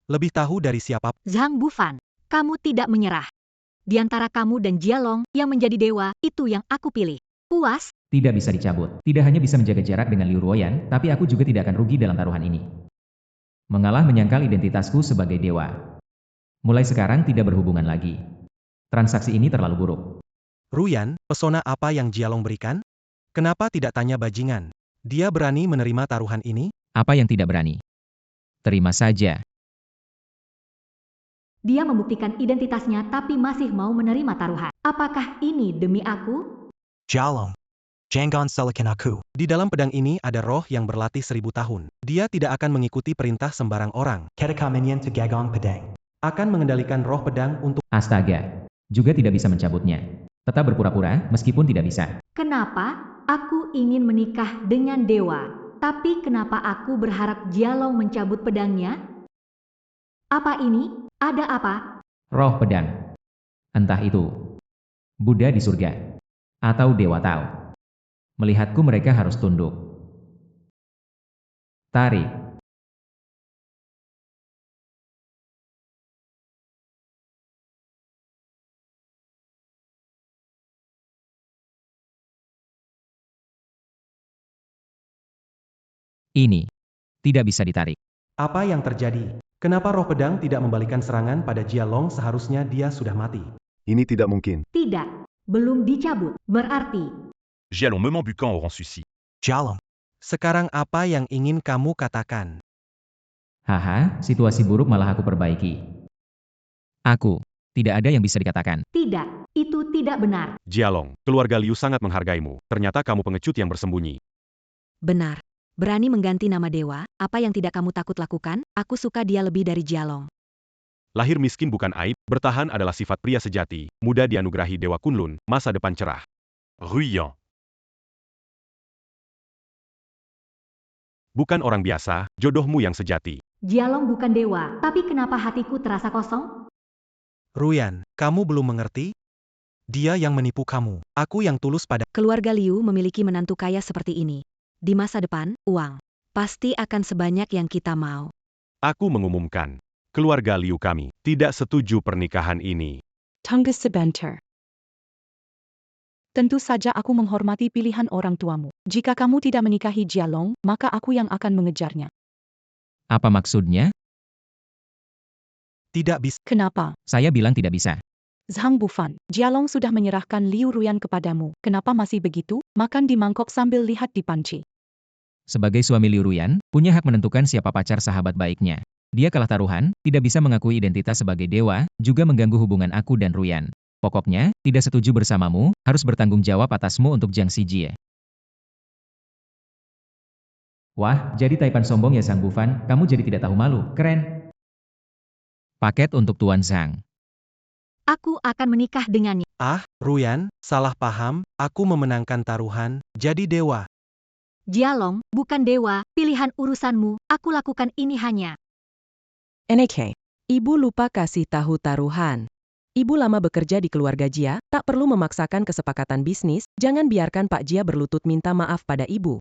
Lebih tahu dari siapa. Zhang Bufan, kamu tidak menyerah. Di antara kamu dan Jialong yang menjadi dewa, itu yang aku pilih. Puas? Tidak bisa dicabut. Tidak hanya bisa menjaga jarak dengan Liu Ruoyan, tapi aku juga tidak akan rugi dalam taruhan ini. Mengalah menyangkal identitasku sebagai dewa. Mulai sekarang tidak berhubungan lagi. Transaksi ini terlalu buruk. Ruyan, pesona apa yang Jialong berikan? Kenapa tidak tanya bajingan? Dia berani menerima taruhan ini? Apa yang tidak berani? Terima saja. Dia membuktikan identitasnya tapi masih mau menerima taruhan. Apakah ini demi aku? Jalong. Jangan selikan aku. Di dalam pedang ini ada roh yang berlatih 1000 tahun. Dia tidak akan mengikuti perintah sembarang orang. Ketika menyentuh gagong pedang. Akan mengendalikan roh pedang untuk... Astaga. Juga tidak bisa mencabutnya. Tetap berpura-pura, meskipun tidak bisa. Kenapa? Aku ingin menikah dengan dewa. Tapi kenapa aku berharap Jialong mencabut pedangnya? Apa ini? Ada apa? Roh pedang. Entah itu Buddha di surga atau Dewa Tao. Melihatku mereka harus tunduk. Tarik. Ini tidak bisa ditarik. Apa yang terjadi? Kenapa roh pedang tidak membalikan serangan pada Jialong seharusnya dia sudah mati? Ini tidak mungkin. Tidak. Belum dicabut. Berarti Jialong Memambukan auront suci. Jalong. Sekarang apa yang ingin kamu katakan? Haha, situasi buruk malah aku perbaiki. Aku, tidak ada yang bisa dikatakan. tidak. Itu tidak benar. Jialong, keluarga Liu sangat menghargaimu. Ternyata kamu pengecut yang bersembunyi. Benar. Berani mengganti nama dewa, apa yang tidak kamu takut lakukan? Aku suka dia lebih dari Jialong. Lahir miskin bukan aib, bertahan adalah sifat pria sejati. Muda dianugerahi Dewa Kunlun, masa depan cerah. Ruyant. Bukan orang biasa, jodohmu yang sejati. Jialong bukan dewa, tapi kenapa hatiku terasa kosong? Ruyan, kamu belum mengerti? Dia yang menipu kamu. Aku yang tulus pada... Keluarga Liu memiliki menantu kaya seperti ini. Di masa depan, uang pasti akan sebanyak yang kita mau. Aku mengumumkan, keluarga Liu kami tidak setuju pernikahan ini. Tunggu sebentar. Tentu saja aku menghormati pilihan orang tuamu. Jika kamu tidak menikahi Jialong, maka aku yang akan mengejarnya. Apa maksudnya? Tidak bisa. Kenapa? Saya bilang tidak bisa. Zhang Bufan, Jialong sudah menyerahkan Liu Ruyan kepadamu. Kenapa masih begitu? Makan di mangkok sambil lihat di panci. Sebagai suami Liu Ruyan, punya hak menentukan siapa pacar sahabat baiknya. Dia kalah taruhan, tidak bisa mengakui identitas sebagai dewa, juga mengganggu hubungan aku dan Ruyan. Pokoknya, tidak setuju bersamamu, harus bertanggung jawab atasmu untuk Jiang Xijie. Wah, jadi taipan sombong ya Zhang Bufan, kamu jadi tidak tahu malu, keren. Paket untuk Tuan Zhang. Aku akan menikah dengannya. Ah, Ruyan, salah paham, aku memenangkan taruhan, jadi dewa. Jialong, bukan dewa, pilihan urusanmu, aku lakukan ini hanya. NK. Ibu lupa kasih tahu taruhan. Ibu lama bekerja di keluarga Jia, tak perlu memaksakan kesepakatan bisnis, jangan biarkan Pak Jia berlutut minta maaf pada ibu.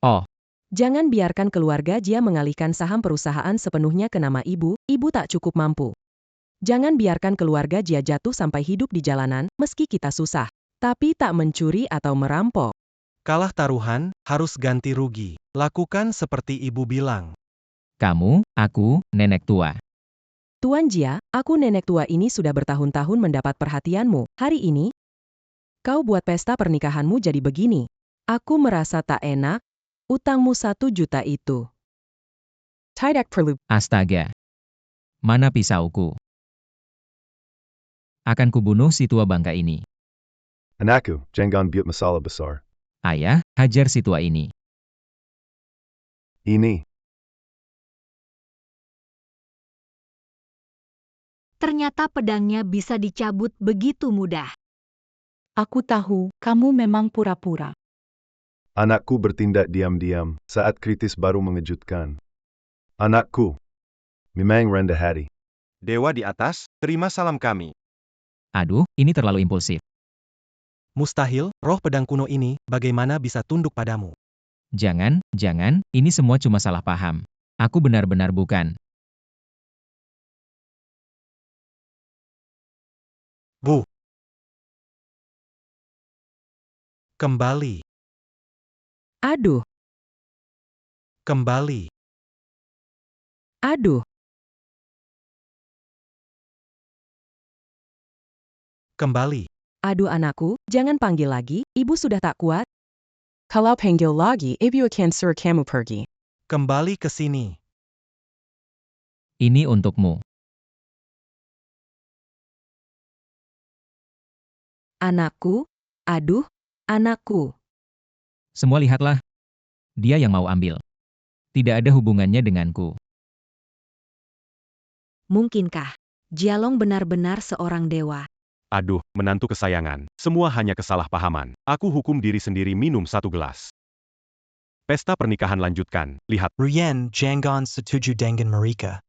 Oh, Jangan biarkan keluarga Jia mengalihkan saham perusahaan sepenuhnya ke nama ibu tak cukup mampu. Jangan biarkan keluarga Jia jatuh sampai hidup di jalanan, meski kita susah. Tapi tak mencuri atau merampok. Kalah taruhan, harus ganti rugi. Lakukan seperti ibu bilang. kamu, aku, nenek tua. Tuan Jia, aku nenek tua ini sudah bertahun-tahun mendapat perhatianmu. Hari ini, kau buat pesta pernikahanmu jadi begini. Aku merasa tak enak. Utangmu 1 juta itu. Tidak perlu. Astaga. Mana pisauku? Akan kubunuh si tua bangka ini. Anakku, jangan buat masalah besar. Ayah, hajar si tua ini. Ini. Ternyata pedangnya bisa dicabut begitu mudah. Aku tahu, kamu memang pura-pura. Anakku bertindak diam-diam, saat kritis baru mengejutkan. Anakku. Memang rendah hati. Dewa di atas, terima salam kami. Aduh, ini terlalu impulsif. Mustahil, roh pedang kuno ini, bagaimana bisa tunduk padamu? Jangan, ini semua cuma salah paham. Aku benar-benar bukan. Bu. Kembali. Aduh, Kembali. aduh. Kembali. Aduh anakku, jangan panggil lagi, ibu sudah tak kuat. Kalau panggil lagi, ibu akan suruh kamu pergi. Kembali ke sini. Ini untukmu. Anakku, aduh, anakku. Semua lihatlah. Dia yang mau ambil. Tidak ada hubungannya denganku. Mungkinkah Jialong benar-benar seorang dewa? Aduh, menantu kesayangan. Semua hanya kesalahpahaman. Aku hukum diri sendiri minum 1 gelas. Pesta pernikahan lanjutkan. Lihat. Ruyen, Jangan setuju dengan mereka.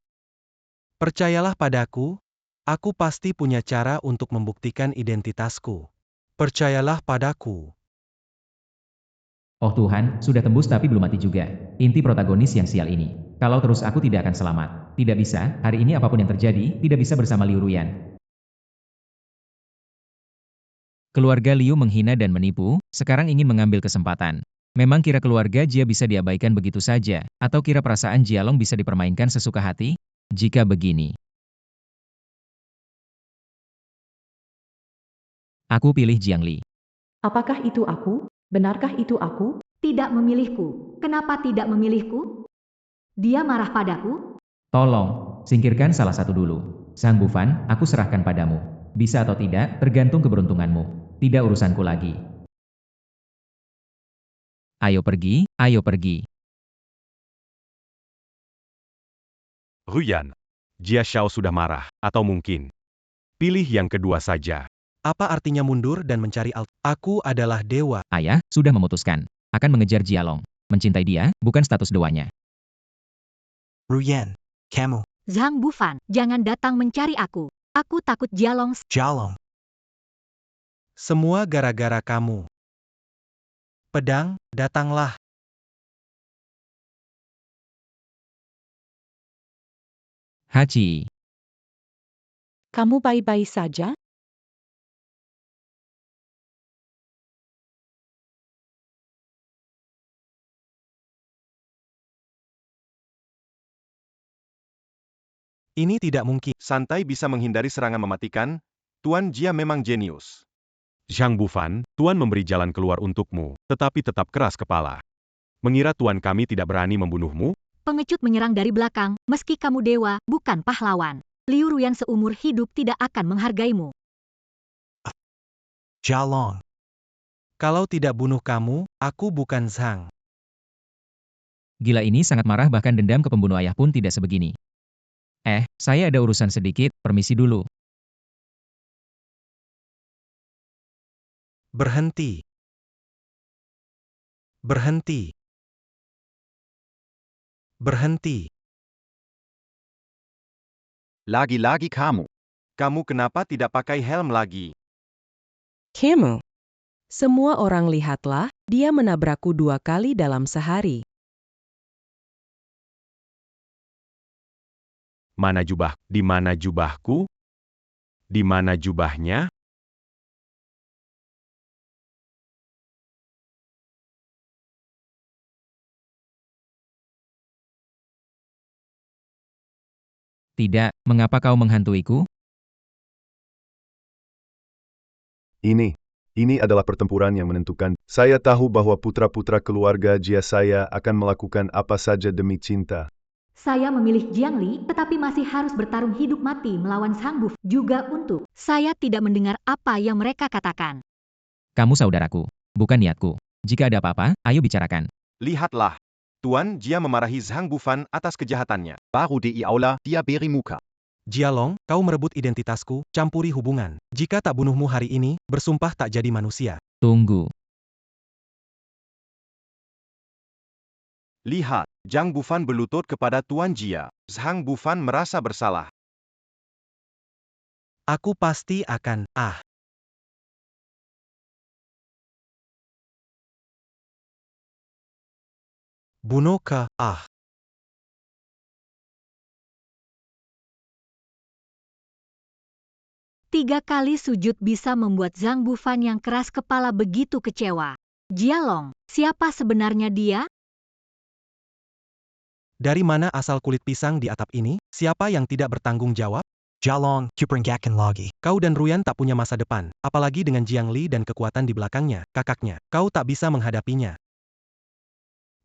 Percayalah padaku, aku pasti punya cara untuk membuktikan identitasku. Percayalah padaku. Oh Tuhan, sudah tembus tapi belum mati juga. Inti protagonis yang sial ini. Kalau terus aku tidak akan selamat. Tidak bisa, hari ini apapun yang terjadi, tidak bisa bersama Liu Ruyan. Keluarga Liu menghina dan menipu, sekarang ingin mengambil kesempatan. Memang kira keluarga Jia bisa diabaikan begitu saja, atau kira perasaan Jialong bisa dipermainkan sesuka hati? Jika begini, aku pilih Jiang Li. Apakah itu aku? Benarkah itu aku? Tidak memilihku. Kenapa tidak memilihku? Dia marah padaku? Tolong, singkirkan salah satu dulu. Sang Bufan, aku serahkan padamu. Bisa atau tidak, tergantung keberuntunganmu. Tidak urusanku lagi. Ayo pergi, ayo pergi. Ruyan. Jia Xiao sudah marah, atau mungkin. Pilih yang kedua saja. Apa artinya mundur dan mencari Aku adalah dewa. Ayah, sudah memutuskan. Akan mengejar Jialong. Mencintai dia, bukan status dewanya. Ruyen, kamu. Zhang Bufan, jangan datang mencari aku. Aku takut Jialong. Jalong. Semua gara-gara kamu. Pedang, datanglah. Hachi. Kamu baik-baik saja? Ini tidak mungkin. Santai bisa menghindari serangan mematikan. Tuan Jia memang jenius. Zhang Bufan, Tuan memberi jalan keluar untukmu, tetapi tetap keras kepala. Mengira Tuan kami tidak berani membunuhmu? Pengecut menyerang dari belakang, meski kamu dewa, bukan pahlawan. Liu Ruyan seumur hidup tidak akan menghargaimu. Jalong. Kalau tidak bunuh kamu, aku bukan Zhang. Gila ini sangat marah bahkan dendam ke pembunuh ayah pun tidak sebegini. Saya ada urusan sedikit, permisi dulu. Berhenti. Berhenti. Berhenti. Lagi-lagi kamu. Kamu kenapa tidak pakai helm lagi? Kamu. Semua orang lihatlah, dia menabrakku 2 kali dalam sehari. Mana jubah? Di mana jubahku? Di mana jubahnya? Tidak, mengapa kau menghantuiku? Ini adalah pertempuran yang menentukan. Saya tahu bahwa putra-putra keluarga Jia saya akan melakukan apa saja demi cinta. Saya memilih Jiang Li, tetapi masih harus bertarung hidup mati melawan Zhang Bufan. Juga untuk saya tidak mendengar apa yang mereka katakan. Kamu saudaraku, bukan niatku. Jika ada apa-apa, ayo bicarakan. Lihatlah. Tuan Jia memarahi Zhang Bufan atas kejahatannya. Baru di aula, dia beri muka. Jialong, kau merebut identitasku, campuri hubungan. Jika tak bunuhmu hari ini, bersumpah tak jadi manusia. Tunggu. Lihat, Zhang Bufan berlutut kepada Tuan Jia. Zhang Bufan merasa bersalah. Aku pasti akan, bunuh ke, 3 kali sujud bisa membuat Zhang Bufan yang keras kepala begitu kecewa. Jialong, siapa sebenarnya dia? Dari mana asal kulit pisang di atap ini? Siapa yang tidak bertanggung jawab? Jalong, kuperingatkan lagi. Kau dan Ruyan tak punya masa depan, apalagi dengan Jiang Li dan kekuatan di belakangnya, kakaknya. Kau tak bisa menghadapinya.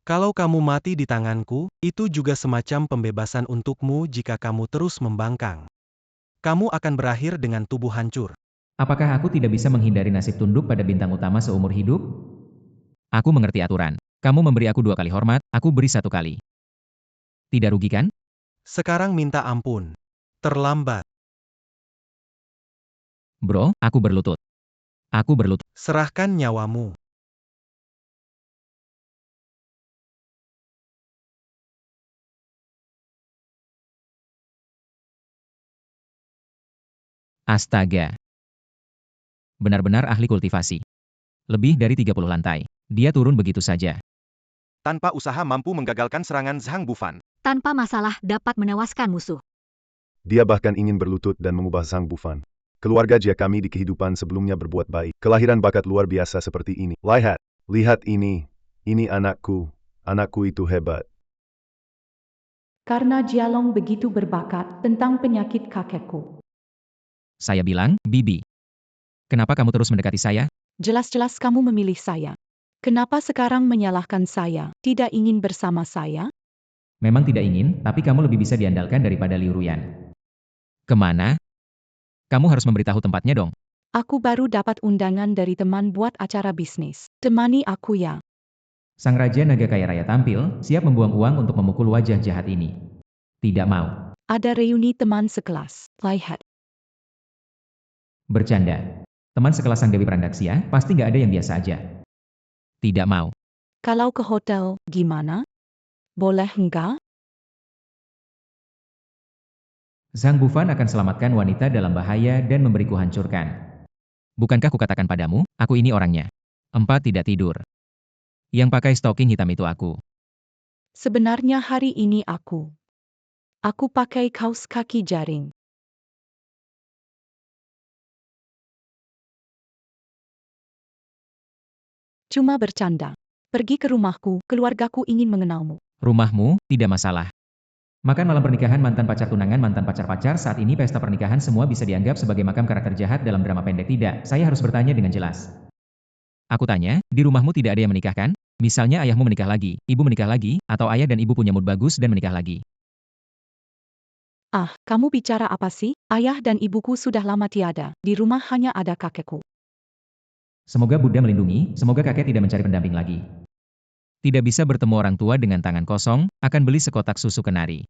Kalau kamu mati di tanganku, itu juga semacam pembebasan untukmu jika kamu terus membangkang. Kamu akan berakhir dengan tubuh hancur. Apakah aku tidak bisa menghindari nasib tunduk pada bintang utama seumur hidup? Aku mengerti aturan. Kamu memberi aku 2 kali hormat, aku beri 1 kali. Tidak rugi kan? Sekarang minta ampun. Terlambat. Bro, aku berlutut. Aku berlutut. Serahkan nyawamu. Astaga. Benar-benar ahli kultivasi. Lebih dari 30 lantai. Dia turun begitu saja. Tanpa usaha mampu menggagalkan serangan Zhang Bufan. Tanpa masalah dapat menewaskan musuh. Dia bahkan ingin berlutut dan mengubah Zhang Bufan. Keluarga Jia kami di kehidupan sebelumnya berbuat baik. Kelahiran bakat luar biasa seperti ini. Lihat ini. Ini anakku. Anakku itu hebat. Karena Jialong begitu berbakat tentang penyakit kakekku. Saya bilang, Bibi. Kenapa kamu terus mendekati saya? Jelas-jelas kamu memilih saya. Kenapa sekarang menyalahkan saya? Tidak ingin bersama saya? Memang tidak ingin, tapi kamu lebih bisa diandalkan daripada Liu Ruyan. Kemana? Kamu harus memberitahu tempatnya dong. Aku baru dapat undangan dari teman buat acara bisnis. Temani aku ya. Sang Raja Naga Kaya Raya tampil, siap membuang uang untuk memukul wajah jahat ini. Tidak mau. Ada reuni teman sekelas. Lihat. Bercanda. Teman sekelas Sang Dewi Prandaksia, pasti nggak ada yang biasa aja. Tidak mau. Kalau ke hotel, gimana? Boleh enggak? Zhang Bufan akan selamatkan wanita dalam bahaya dan memberiku hancurkan. Bukankah kukatakan padamu, aku ini orangnya. 4 tidak tidur. Yang pakai stocking hitam itu aku. Sebenarnya hari ini aku pakai kaos kaki jaring. Cuma bercanda. Pergi ke rumahku, keluargaku ingin mengenalmu. Rumahmu, tidak masalah. Makan malam pernikahan mantan pacar tunangan mantan pacar-pacar saat ini pesta pernikahan semua bisa dianggap sebagai makam karakter jahat dalam drama pendek tidak, saya harus bertanya dengan jelas. Aku tanya, di rumahmu tidak ada yang menikah kan? Misalnya ayahmu menikah lagi, ibu menikah lagi, atau ayah dan ibu punya mood bagus dan menikah lagi. Ah, kamu bicara apa sih? Ayah dan ibuku sudah lama tiada, di rumah hanya ada kakekku. Semoga Buddha melindungi, semoga kakek tidak mencari pendamping lagi. Tidak bisa bertemu orang tua dengan tangan kosong, akan beli sekotak susu kenari.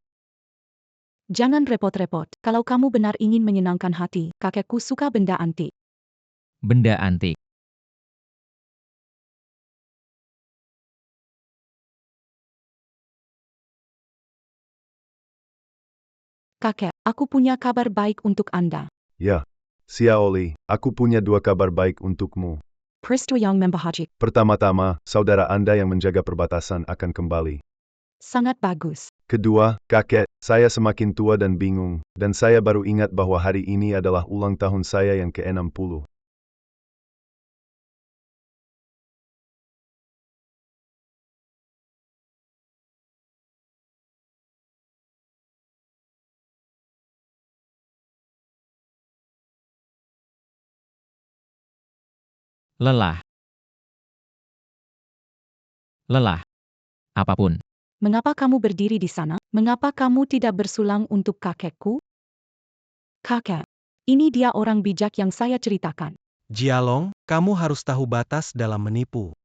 Jangan repot-repot, kalau kamu benar ingin menyenangkan hati, kakekku suka benda antik. Benda antik. Kakek, aku punya kabar baik untuk Anda. Ya. Xiaoli, aku punya 2 kabar baik untukmu. Peristiwa yang membahagiakan. Pertama-tama, saudara Anda yang menjaga perbatasan akan kembali. Sangat bagus. Kedua, kakek, saya semakin tua dan bingung, dan saya baru ingat bahwa hari ini adalah ulang tahun saya yang ke-60. Lelah. Lelah. Apapun. Mengapa kamu berdiri di sana? Mengapa kamu tidak bersulang untuk kakekku? Kakek, ini dia orang bijak yang saya ceritakan. Jialong, kamu harus tahu batas dalam menipu.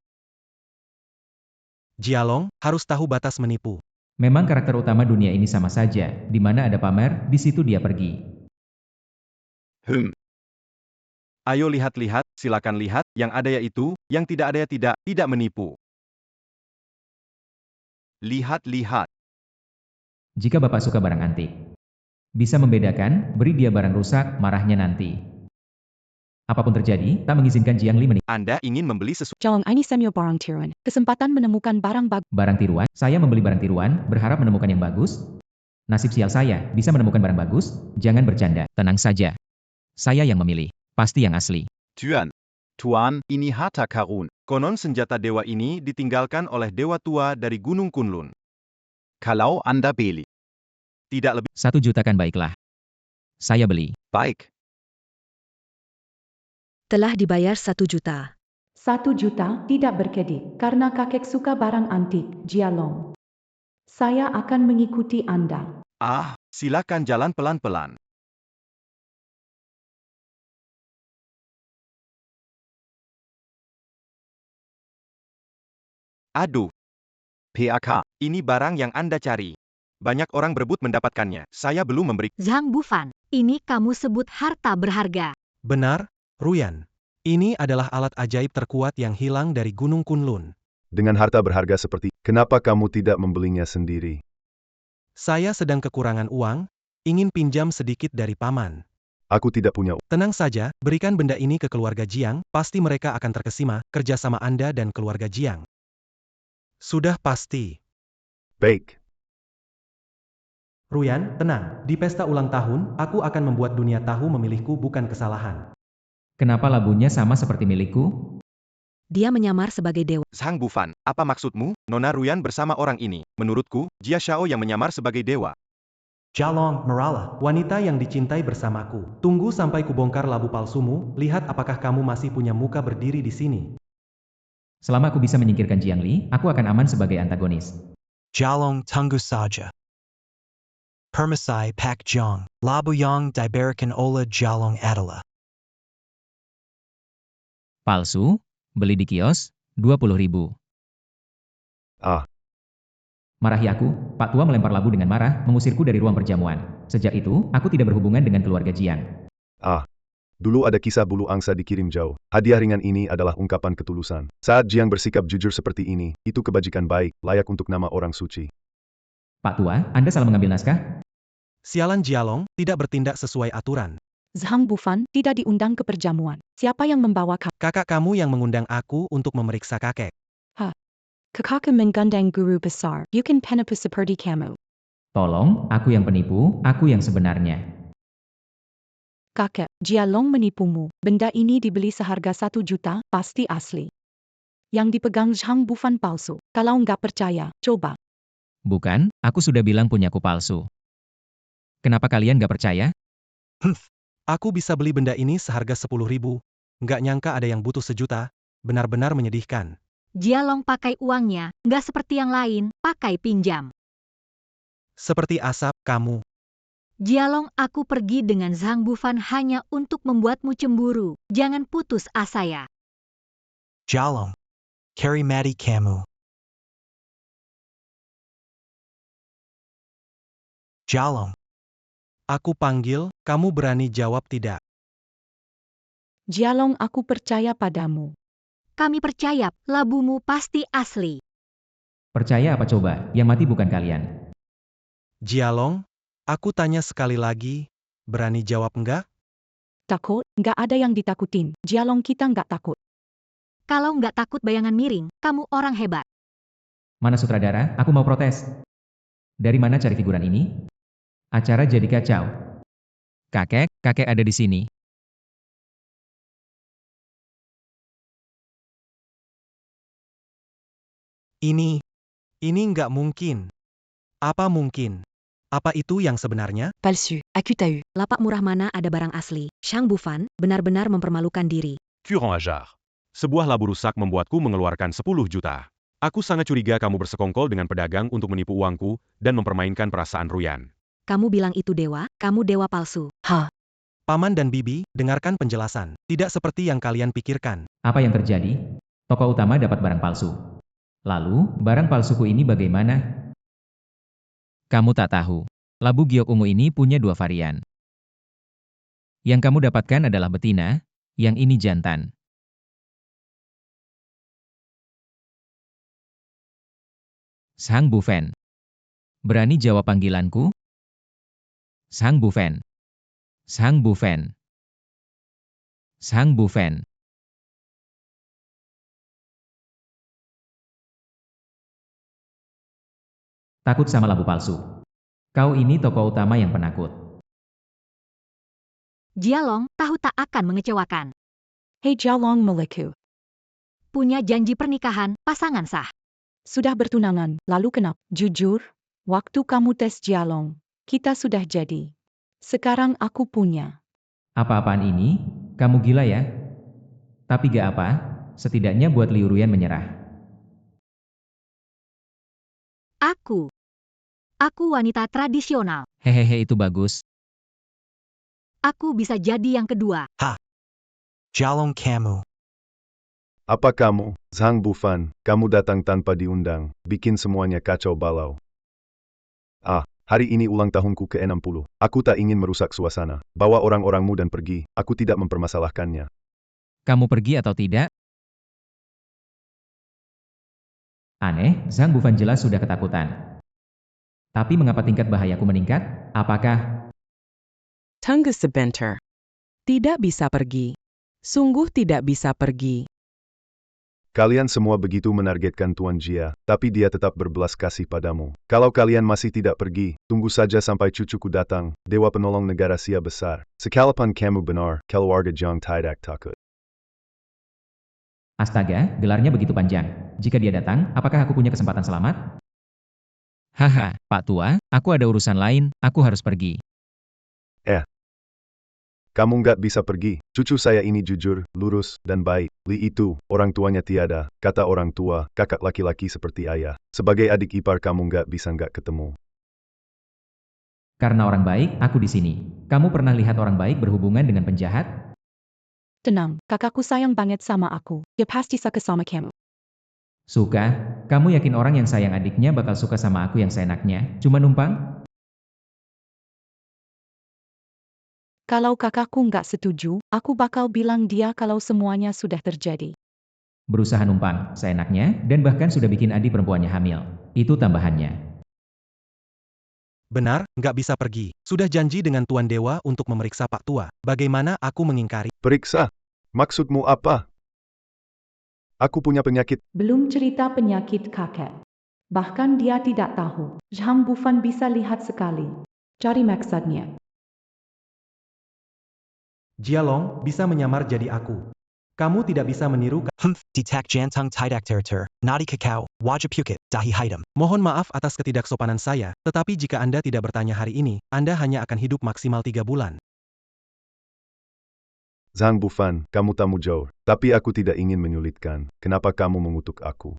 Jialong, harus tahu batas menipu. Memang karakter utama dunia ini sama saja, di mana ada pamer, di situ dia pergi. Ayo lihat-lihat, silakan lihat, yang ada yaitu, yang tidak ada ya tidak menipu. Lihat-lihat. Jika Bapak suka barang antik, bisa membedakan, beri dia barang rusak, marahnya nanti. Apapun terjadi, tak mengizinkan Jiang Li menikah. Anda ingin membeli sesuatu. Jangan ini semua barang tiruan. Kesempatan menemukan barang bagus. Barang tiruan, saya membeli barang tiruan, berharap menemukan yang bagus. Nasib sial saya, bisa menemukan barang bagus, jangan bercanda, tenang saja. Saya yang memilih, pasti yang asli. Tuan, ini harta karun. Konon senjata dewa ini ditinggalkan oleh dewa tua dari Gunung Kunlun. Kalau Anda beli. Tidak lebih. 1 juta kan baiklah. Saya beli. Baik. Telah dibayar 1 juta. 1 juta tidak berkedip karena kakek suka barang antik, Jialong. Saya akan mengikuti Anda. Silakan jalan pelan-pelan. Aduh, PAK. ini barang yang Anda cari. Banyak orang berebut mendapatkannya. Saya belum memberi. Zhang Bufan, ini kamu sebut harta berharga. Benar, Ruyan. Ini adalah alat ajaib terkuat yang hilang dari Gunung Kunlun. Dengan harta berharga seperti, kenapa kamu tidak membelinya sendiri? Saya sedang kekurangan uang, ingin pinjam sedikit dari paman. Aku tidak punya. Tenang saja, berikan benda ini ke keluarga Jiang, pasti mereka akan terkesima, kerjasama Anda dan keluarga Jiang. Sudah pasti. Baik. Ruyan, tenang, di pesta ulang tahun, aku akan membuat dunia tahu memilihku bukan kesalahan. Kenapa labunya sama seperti milikku? Dia menyamar sebagai dewa. Zhang Bufan, apa maksudmu? Nona Ruyan bersama orang ini. Menurutku, Jia Xiao yang menyamar sebagai dewa. Jialong, Merala, wanita yang dicintai bersamaku. Tunggu sampai kubongkar labu palsumu, lihat apakah kamu masih punya muka berdiri di sini. Selama aku bisa menyingkirkan Jiang Li, aku akan aman sebagai antagonis. Jialong Tunggu Saja. Permasai Pak Jong. Labuyong Diberikan Ola Jialong Adala. Palsu, beli di kios, 20.000. Marahi aku, Pak Tua melempar labu dengan marah, mengusirku dari ruang perjamuan. Sejak itu, aku tidak berhubungan dengan keluarga Jiang. Dulu ada kisah bulu angsa dikirim jauh. Hadiah ringan ini adalah ungkapan ketulusan. Saat Jiang bersikap jujur seperti ini, itu kebajikan baik, layak untuk nama orang suci. Pak Tua, Anda salah mengambil naskah? Sialan Jialong, tidak bertindak sesuai aturan. Zhang Bufan tidak diundang ke perjamuan. Siapa yang membawa kamu? Kakak kamu yang mengundang aku untuk memeriksa kakek. Kakak menggandeng guru besar. Bukan penipu seperti kamu. Tolong, aku yang penipu, aku yang sebenarnya. Kakek, Jialong menipumu. Benda ini dibeli seharga 1 juta, pasti asli. Yang dipegang Zhang Bufan palsu. Kalau nggak percaya, coba. Bukan, aku sudah bilang punyaku palsu. Kenapa kalian nggak percaya? Aku bisa beli benda ini seharga 10.000. Nggak nyangka ada yang butuh 1 juta. Benar-benar menyedihkan. Jialong pakai uangnya, nggak seperti yang lain, pakai pinjam. Seperti asap, kamu. Jialong, aku pergi dengan Zhang Bufan hanya untuk membuatmu cemburu. Jangan putus asa ya. Jialong. Carry Mati Kamu. Jialong. Aku panggil, kamu berani jawab tidak. Jialong, aku percaya padamu. Kami percaya, labumu pasti asli. Percaya apa coba, yang mati bukan kalian. Jialong, aku tanya sekali lagi, berani jawab enggak? Takut? Nggak ada yang ditakutin. Jialong, kita nggak takut. Kalau nggak takut bayangan miring, kamu orang hebat. Mana sutradara? Aku mau protes. Dari mana cari figuran ini? Acara jadi kacau. Kakek ada di sini. Ini nggak mungkin. Apa mungkin? Apa itu yang sebenarnya? Palsu, aku tahu. Lapak murah mana ada barang asli. Zhang Bufan benar-benar mempermalukan diri. Curant Hajar. Sebuah labu rusak membuatku mengeluarkan 10 juta. Aku sangat curiga kamu bersekongkol dengan pedagang untuk menipu uangku dan mempermainkan perasaan Ruyan. Kamu bilang itu dewa, kamu dewa palsu. Paman dan Bibi, dengarkan penjelasan. Tidak seperti yang kalian pikirkan. Apa yang terjadi? Toko utama dapat barang palsu. Lalu, barang palsuku ini bagaimana? Kamu tak tahu. Labu giok ungu ini punya 2 varian. Yang kamu dapatkan adalah betina, yang ini jantan. Zhang Bufan. Berani jawab panggilanku? Zhang Bufan. Zhang Bufan. Zhang Bufan. Takut sama labu palsu. Kau ini tokoh utama yang penakut. Jialong, tahu tak akan mengecewakan. Hei Jialong Meleku. Punya janji pernikahan, pasangan sah. Sudah bertunangan, lalu kenapa? Jujur, waktu kamu tes Jialong, kita sudah jadi. Sekarang aku punya. Apa-apaan ini? Kamu gila ya? Tapi gak apa, Setidaknya buat Liu Ruyan menyerah. Aku wanita tradisional. Hehehe, itu bagus. Aku bisa jadi yang kedua. Jialong kamu. Apa kamu, Zhang Bufan, kamu datang tanpa diundang, bikin semuanya kacau balau. Hari ini ulang tahunku ke-60. Aku tak ingin merusak suasana. Bawa orang-orangmu dan pergi, aku tidak mempermasalahkannya. Kamu pergi atau tidak? Aneh, Zhang Bufan jelas sudah ketakutan. Tapi mengapa tingkat bahayaku meningkat? Apakah Tunggu sebentar. Tidak bisa pergi. Sungguh tidak bisa pergi. Kalian semua begitu menargetkan Tuan Jia, tapi dia tetap berbelas kasih padamu. Kalau kalian masih tidak pergi, tunggu saja sampai cucuku datang, Dewa Penolong Negara Sia Besar. Sekalipun kamu benar, keluarga Jiang tidak takut. Astaga, gelarnya begitu panjang. Jika dia datang, apakah aku punya kesempatan selamat? Haha, Pak Tua, aku ada urusan lain, aku harus pergi. Kamu nggak bisa pergi. Cucu saya ini jujur, lurus, dan baik. Li itu, orang tuanya tiada. Kata orang tua, kakak laki-laki seperti ayah. Sebagai adik ipar kamu nggak bisa nggak ketemu. Karena orang baik, aku di sini. Kamu pernah lihat orang baik berhubungan dengan penjahat? Tenang, kakakku sayang banget sama aku. Dia pasti suka sama kamu. Suka? Kamu yakin orang yang sayang adiknya bakal suka sama aku yang seenaknya? Cuma numpang? Kalau kakakku nggak setuju, aku bakal bilang dia kalau semuanya sudah terjadi. Berusaha numpang, seenaknya, dan bahkan sudah bikin adik perempuannya hamil. Itu tambahannya. Benar, nggak bisa pergi. Sudah janji dengan Tuan Dewa untuk memeriksa Pak Tua. Bagaimana aku mengingkari? Periksa? Maksudmu apa? Aku punya penyakit. Belum cerita penyakit kakek. Bahkan dia tidak tahu. Zhang Bufan bisa lihat sekali. Cari maksudnya. Jialong bisa menyamar jadi aku. Kamu tidak bisa meniru. Detak jantung tidak terter. Nadi kakao, wajib pukit, dahi hitam. Mohon maaf atas ketidaksopanan saya, tetapi jika Anda tidak bertanya hari ini, Anda hanya akan hidup maksimal 3 bulan. Zhang Bufan, kamu tamu jauh. Tapi aku tidak ingin menyulitkan. Kenapa kamu mengutuk aku?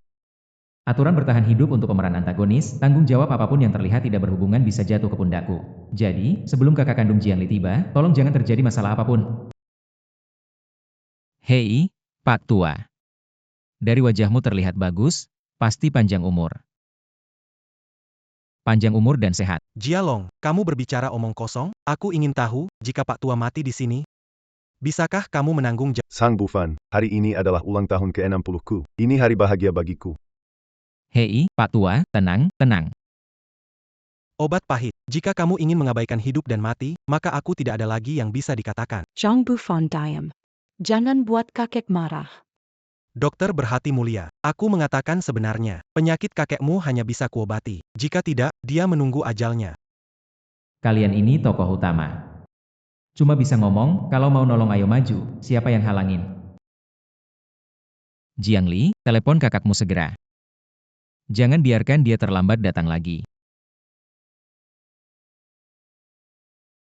Aturan bertahan hidup untuk pemeran antagonis, tanggung jawab apapun yang terlihat tidak berhubungan bisa jatuh ke pundakku. Jadi, sebelum kakak kandung Jiangli tiba, tolong jangan terjadi masalah apapun. Hei, Pak Tua. Dari wajahmu terlihat bagus, pasti panjang umur. Panjang umur dan sehat. Jialong, kamu berbicara omong kosong? Aku ingin tahu, jika Pak Tua mati di sini, bisakah kamu menanggung jawab? Zhang Bufan, hari ini adalah ulang tahun ke-60ku. Ini hari bahagia bagiku. Hei, Pak Tua, tenang, tenang. Obat pahit. Jika kamu ingin mengabaikan hidup dan mati, maka aku tidak ada lagi yang bisa dikatakan. Zhang Bufan diam. Jangan buat kakek marah. Dokter berhati mulia. Aku mengatakan sebenarnya, penyakit kakekmu hanya bisa kuobati. Jika tidak, dia menunggu ajalnya. Kalian ini tokoh utama. Cuma bisa ngomong, kalau mau nolong ayo maju, siapa yang halangin? Jiangli, telepon kakakmu segera. Jangan biarkan dia terlambat datang lagi.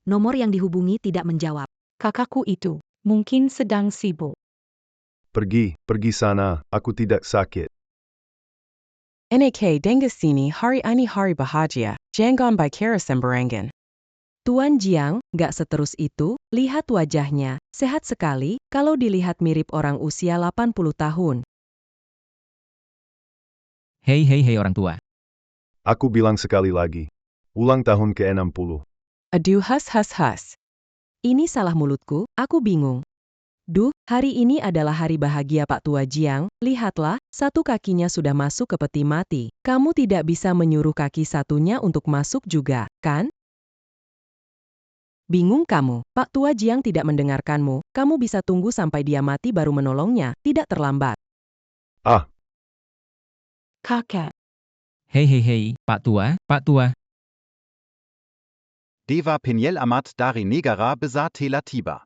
Nomor yang dihubungi tidak menjawab. Kakakku itu mungkin sedang sibuk. Pergi sana, aku tidak sakit. NAK Dengasini hari ini hari bahagia, jangan bicara sembarangan. Tuan Jiang, gak seterus itu, lihat wajahnya, sehat sekali, kalau dilihat mirip orang usia 80 tahun. Hei orang tua. Aku bilang sekali lagi. Ulang tahun ke-60. Aduh has. Ini salah mulutku, aku bingung. Duh, hari ini adalah hari bahagia Pak Tua Jiang, lihatlah, satu kakinya sudah masuk ke peti mati. Kamu tidak bisa menyuruh kaki satunya untuk masuk juga, kan? Bingung kamu, Pak Tua Jiang tidak mendengarkanmu, kamu bisa tunggu sampai dia mati baru menolongnya, tidak terlambat. Kakek. Hei, Pak Tua. Dewa Peniel Amat Dari Negara Besar Tela Tiba.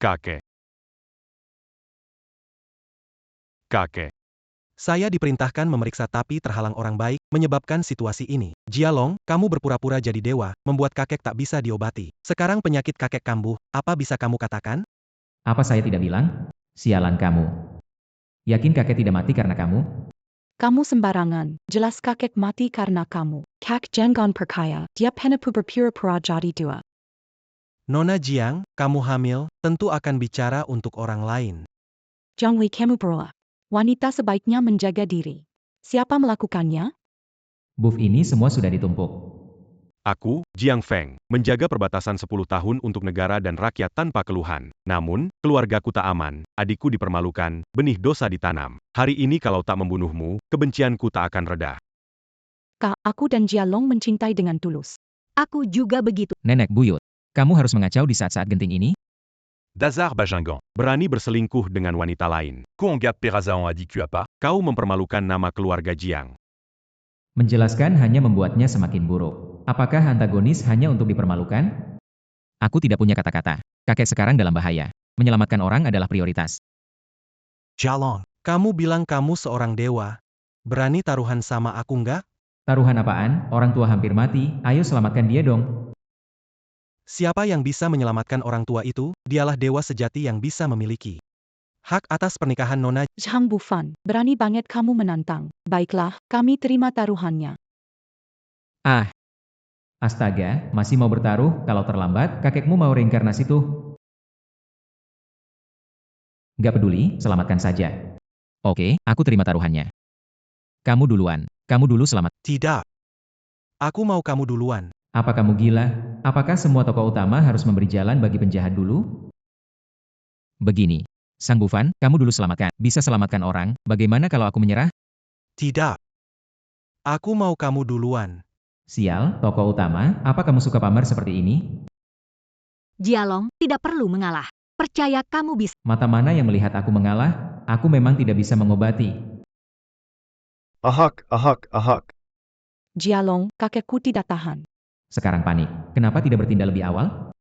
Kakek. Saya diperintahkan memeriksa tapi terhalang orang baik, menyebabkan situasi ini. Jialong, kamu berpura-pura jadi dewa, membuat kakek tak bisa diobati. Sekarang penyakit kakek kambuh, apa bisa kamu katakan? Apa saya tidak bilang? Sialan kamu. Yakin kakek tidak mati karena kamu? Kamu sembarangan. Jelas kakek mati karena kamu. Kak jangan percaya. Dia penipu berpura-pura jadi dua. Nona Jiang, kamu hamil, tentu akan bicara untuk orang lain. Jiangli kamu berolah. Wanita sebaiknya menjaga diri. Siapa melakukannya? Buff ini semua sudah ditumpuk. Aku, Jiang Feng, menjaga perbatasan 10 tahun untuk negara dan rakyat tanpa keluhan. Namun, keluargaku tak aman, adikku dipermalukan, benih dosa ditanam. Hari ini kalau tak membunuhmu, kebencianku tak akan reda. Kak, aku dan Jialong mencintai dengan tulus. Aku juga begitu. Nenek buyut, kamu harus mengacau di saat-saat genting ini? Dazar Bajingan. Berani berselingkuh dengan wanita lain. Kuonggap Perazaan a dit tu as pas? Kau mempermalukan nama keluarga Jiang. Menjelaskan hanya membuatnya semakin buruk. Apakah antagonis hanya untuk dipermalukan? Aku tidak punya kata-kata. Kakek sekarang dalam bahaya. Menyelamatkan orang adalah prioritas. Jialong, Kamu bilang kamu seorang dewa. Berani taruhan sama aku nggak? Taruhan apaan? Orang tua hampir mati, ayo selamatkan dia dong. Siapa yang bisa menyelamatkan orang tua itu, dialah dewa sejati yang bisa memiliki hak atas pernikahan Nona. Zhang Bufan, berani banget kamu menantang. Baiklah, kami terima taruhannya. Ah. Astaga, masih mau bertaruh? Kalau terlambat, kakekmu mau reinkarnasi tuh. Gak peduli, selamatkan saja. Oke, aku terima taruhannya. Kamu duluan. Kamu dulu selamat. Tidak. Aku mau kamu duluan. Apa kamu gila? Apakah semua tokoh utama harus memberi jalan bagi penjahat dulu? Begini. Sang Bufan, kamu dulu selamatkan. Bisa selamatkan orang, bagaimana kalau aku menyerah? Tidak. Aku mau kamu duluan. Sial, tokoh utama, apa kamu suka pamer seperti ini? Jialong, tidak perlu mengalah. Percaya kamu bisa. Mata mana yang melihat aku mengalah? Aku memang tidak bisa mengobati. Ahak, ahak, ahak. Jialong, kakekku tidak tahan. Sekarang panik. Kenapa tidak bertindak lebih awal?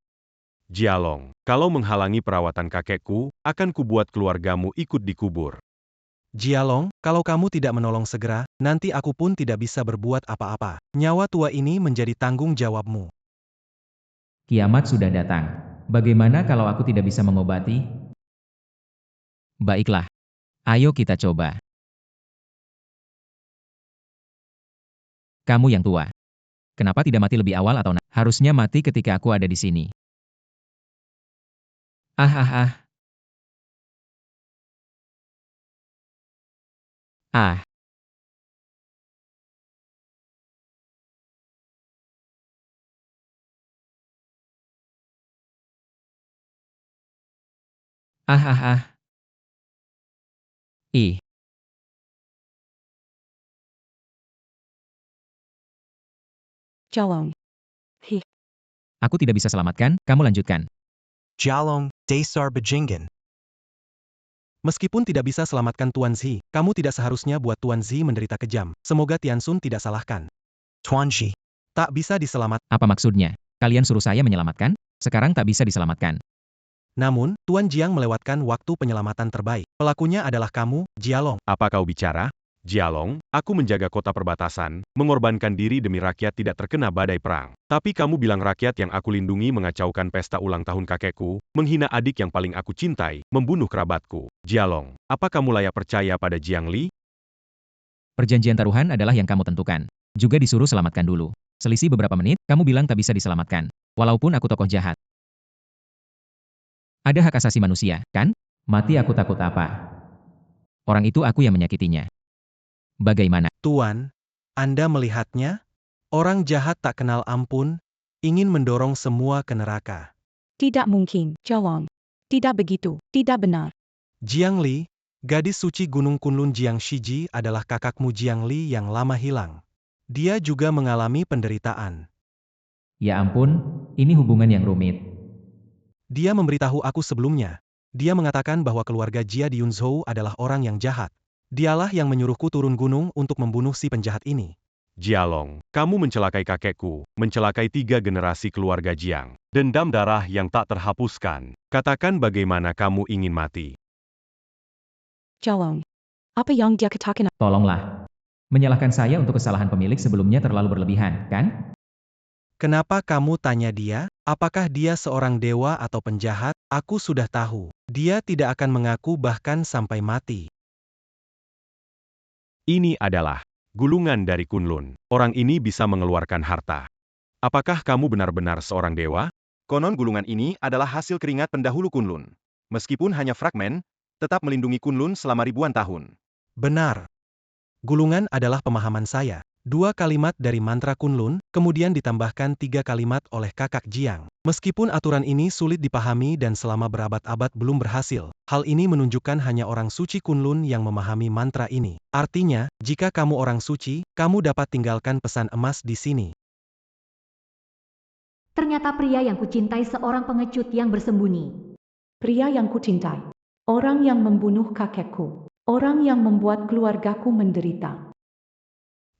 Jialong, kalau menghalangi perawatan kakekku, akan kubuat keluargamu ikut dikubur. Jialong, kalau kamu tidak menolong segera, nanti aku pun tidak bisa berbuat apa-apa. Nyawa tua ini menjadi tanggung jawabmu. Kiamat sudah datang. Bagaimana kalau aku tidak bisa mengobati? Baiklah. Ayo kita coba. Kamu yang tua. Kenapa tidak mati lebih awal atau harusnya mati ketika aku ada di sini? Ah ah ah. Ah. Ah ah ah. Ih. Jialong. Aku tidak bisa selamatkan, kamu lanjutkan. Jialong, Dasar Bajingan. Meskipun tidak bisa selamatkan Tuan Zi, kamu tidak seharusnya buat Tuan Zi menderita kejam. Semoga Tiansun tidak salahkan. Tuanji. Tak bisa diselamatkan. Apa maksudnya? Kalian suruh saya menyelamatkan? Sekarang tak bisa diselamatkan. Namun, Tuan Jiang melewatkan waktu penyelamatan terbaik. Pelakunya adalah kamu, Jialong. Apa kau bicara? Jialong, aku menjaga kota perbatasan, mengorbankan diri demi rakyat tidak terkena badai perang. Tapi kamu bilang rakyat yang aku lindungi mengacaukan pesta ulang tahun kakekku, menghina adik yang paling aku cintai, membunuh kerabatku. Jialong, apa kamu layak percaya pada Jiang Li? Perjanjian taruhan adalah yang kamu tentukan. Juga disuruh selamatkan dulu. Selisih beberapa menit, kamu bilang tak bisa diselamatkan. Walaupun aku tokoh jahat. Ada hak asasi manusia, kan? Mati aku takut apa? Orang itu aku yang menyakitinya. Bagaimana? Tuan, Anda melihatnya? Orang jahat tak kenal ampun, ingin mendorong semua ke neraka. Tidak mungkin, Jialong. Tidak begitu, tidak benar. Jiang Li, gadis suci Gunung Kunlun Jiang Shiji adalah kakakmu Jiang Li yang lama hilang. Dia juga mengalami penderitaan. Ya ampun, ini hubungan yang rumit. Dia memberitahu aku sebelumnya. Dia mengatakan bahwa keluarga Jia di Yunzhou adalah orang yang jahat. Dialah yang menyuruhku turun gunung untuk membunuh si penjahat ini. Jialong, kamu mencelakai kakekku, mencelakai 3 generasi keluarga Jiang. Dendam darah yang tak terhapuskan. Katakan bagaimana kamu ingin mati. Jialong. Apa yang dia katakan? Tolonglah. Menyalahkan saya untuk kesalahan pemilik sebelumnya terlalu berlebihan, kan? Kenapa kamu tanya dia? Apakah dia seorang dewa atau penjahat? Aku sudah tahu. Dia tidak akan mengaku bahkan sampai mati. Ini adalah gulungan dari Kunlun. Orang ini bisa mengeluarkan harta. Apakah kamu benar-benar seorang dewa? Konon gulungan ini adalah hasil keringat pendahulu Kunlun. Meskipun hanya fragmen, tetap melindungi Kunlun selama ribuan tahun. Benar. Gulungan adalah pemahaman saya. 2 kalimat dari mantra Kunlun, kemudian ditambahkan 3 kalimat oleh kakak Jiang. Meskipun aturan ini sulit dipahami dan selama berabad-abad belum berhasil, hal ini menunjukkan hanya orang suci Kunlun yang memahami mantra ini. Artinya, jika kamu orang suci, kamu dapat tinggalkan pesan emas di sini. Ternyata pria yang kucintai seorang pengecut yang bersembunyi. Pria yang kucintai. Orang yang membunuh kakekku. Orang yang membuat keluargaku menderita.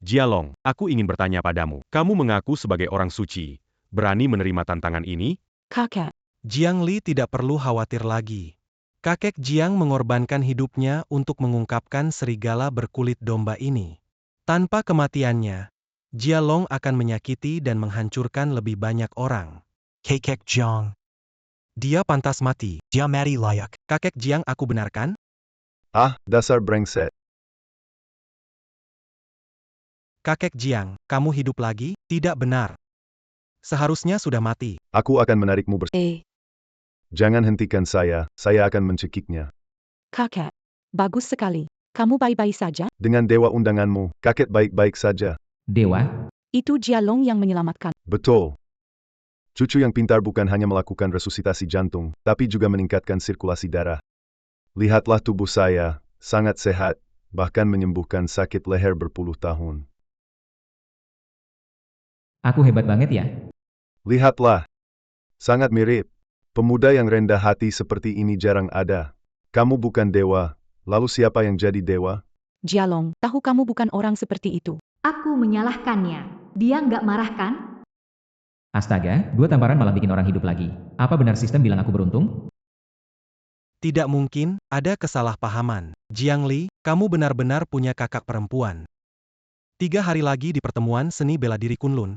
Jialong, aku ingin bertanya padamu. Kamu mengaku sebagai orang suci. Berani menerima tantangan ini? Kakek. Jiang Li tidak perlu khawatir lagi. Kakek Jiang mengorbankan hidupnya untuk mengungkapkan serigala berkulit domba ini. Tanpa kematiannya, Jialong akan menyakiti dan menghancurkan lebih banyak orang. Kakek Jiang. Dia pantas mati. Dia mati layak. Kakek Jiang, aku benarkan? Ah, dasar brengsek. Kakek Jiang, kamu hidup lagi? Tidak benar. Seharusnya sudah mati. Aku akan menarikmu Jangan hentikan saya akan mencekiknya. Kakek. Bagus sekali. Kamu baik-baik saja? Dengan dewa undanganmu, kakek baik-baik saja. Dewa? Itu Jialong yang menyelamatkan. Betul. Cucu yang pintar bukan hanya melakukan resusitasi jantung, tapi juga meningkatkan sirkulasi darah. Lihatlah tubuh saya, sangat sehat, bahkan menyembuhkan sakit leher berpuluh tahun. Aku hebat banget ya? Lihatlah. Sangat mirip. Pemuda yang rendah hati seperti ini jarang ada. Kamu bukan dewa, lalu siapa yang jadi dewa? Jialong, tahu kamu bukan orang seperti itu. Aku menyalahkannya. Dia nggak marah kan? Astaga, 2 tamparan malah bikin orang hidup lagi. Apa benar sistem bilang aku beruntung? Tidak mungkin, ada kesalahpahaman. Jiang Li, kamu benar-benar punya kakak perempuan. 3 hari lagi di pertemuan seni bela diri Kunlun,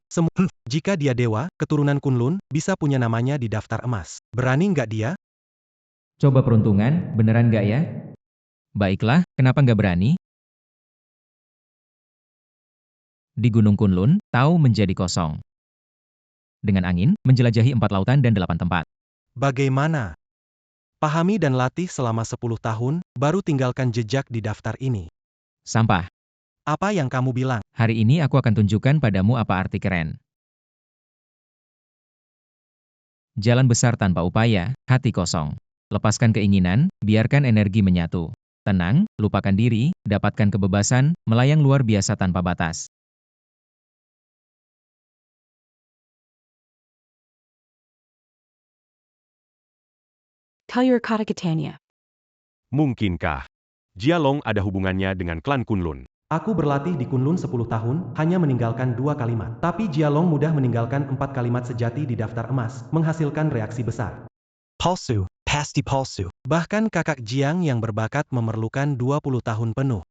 jika dia dewa, keturunan Kunlun, bisa punya namanya di daftar emas. Berani nggak dia? Coba peruntungan, beneran nggak ya? Baiklah, kenapa nggak berani? Di Gunung Kunlun, Tao menjadi kosong. Dengan angin, menjelajahi 4 lautan dan 8 tempat. Bagaimana? Pahami dan latih selama 10 tahun, baru tinggalkan jejak di daftar ini. Sampah. Apa yang kamu bilang? Hari ini aku akan tunjukkan padamu apa arti keren. Jalan besar tanpa upaya, hati kosong. Lepaskan keinginan, biarkan energi menyatu. Tenang, lupakan diri, dapatkan kebebasan, melayang luar biasa tanpa batas. Kaya kata katanya. Mungkinkah Jialong ada hubungannya dengan klan Kunlun? Aku berlatih di Kunlun 10 tahun, hanya meninggalkan 2 kalimat. Tapi Jialong mudah meninggalkan 4 kalimat sejati di daftar emas, menghasilkan reaksi besar. Palsu, pasti palsu. Bahkan kakak Jiang yang berbakat memerlukan 20 tahun penuh.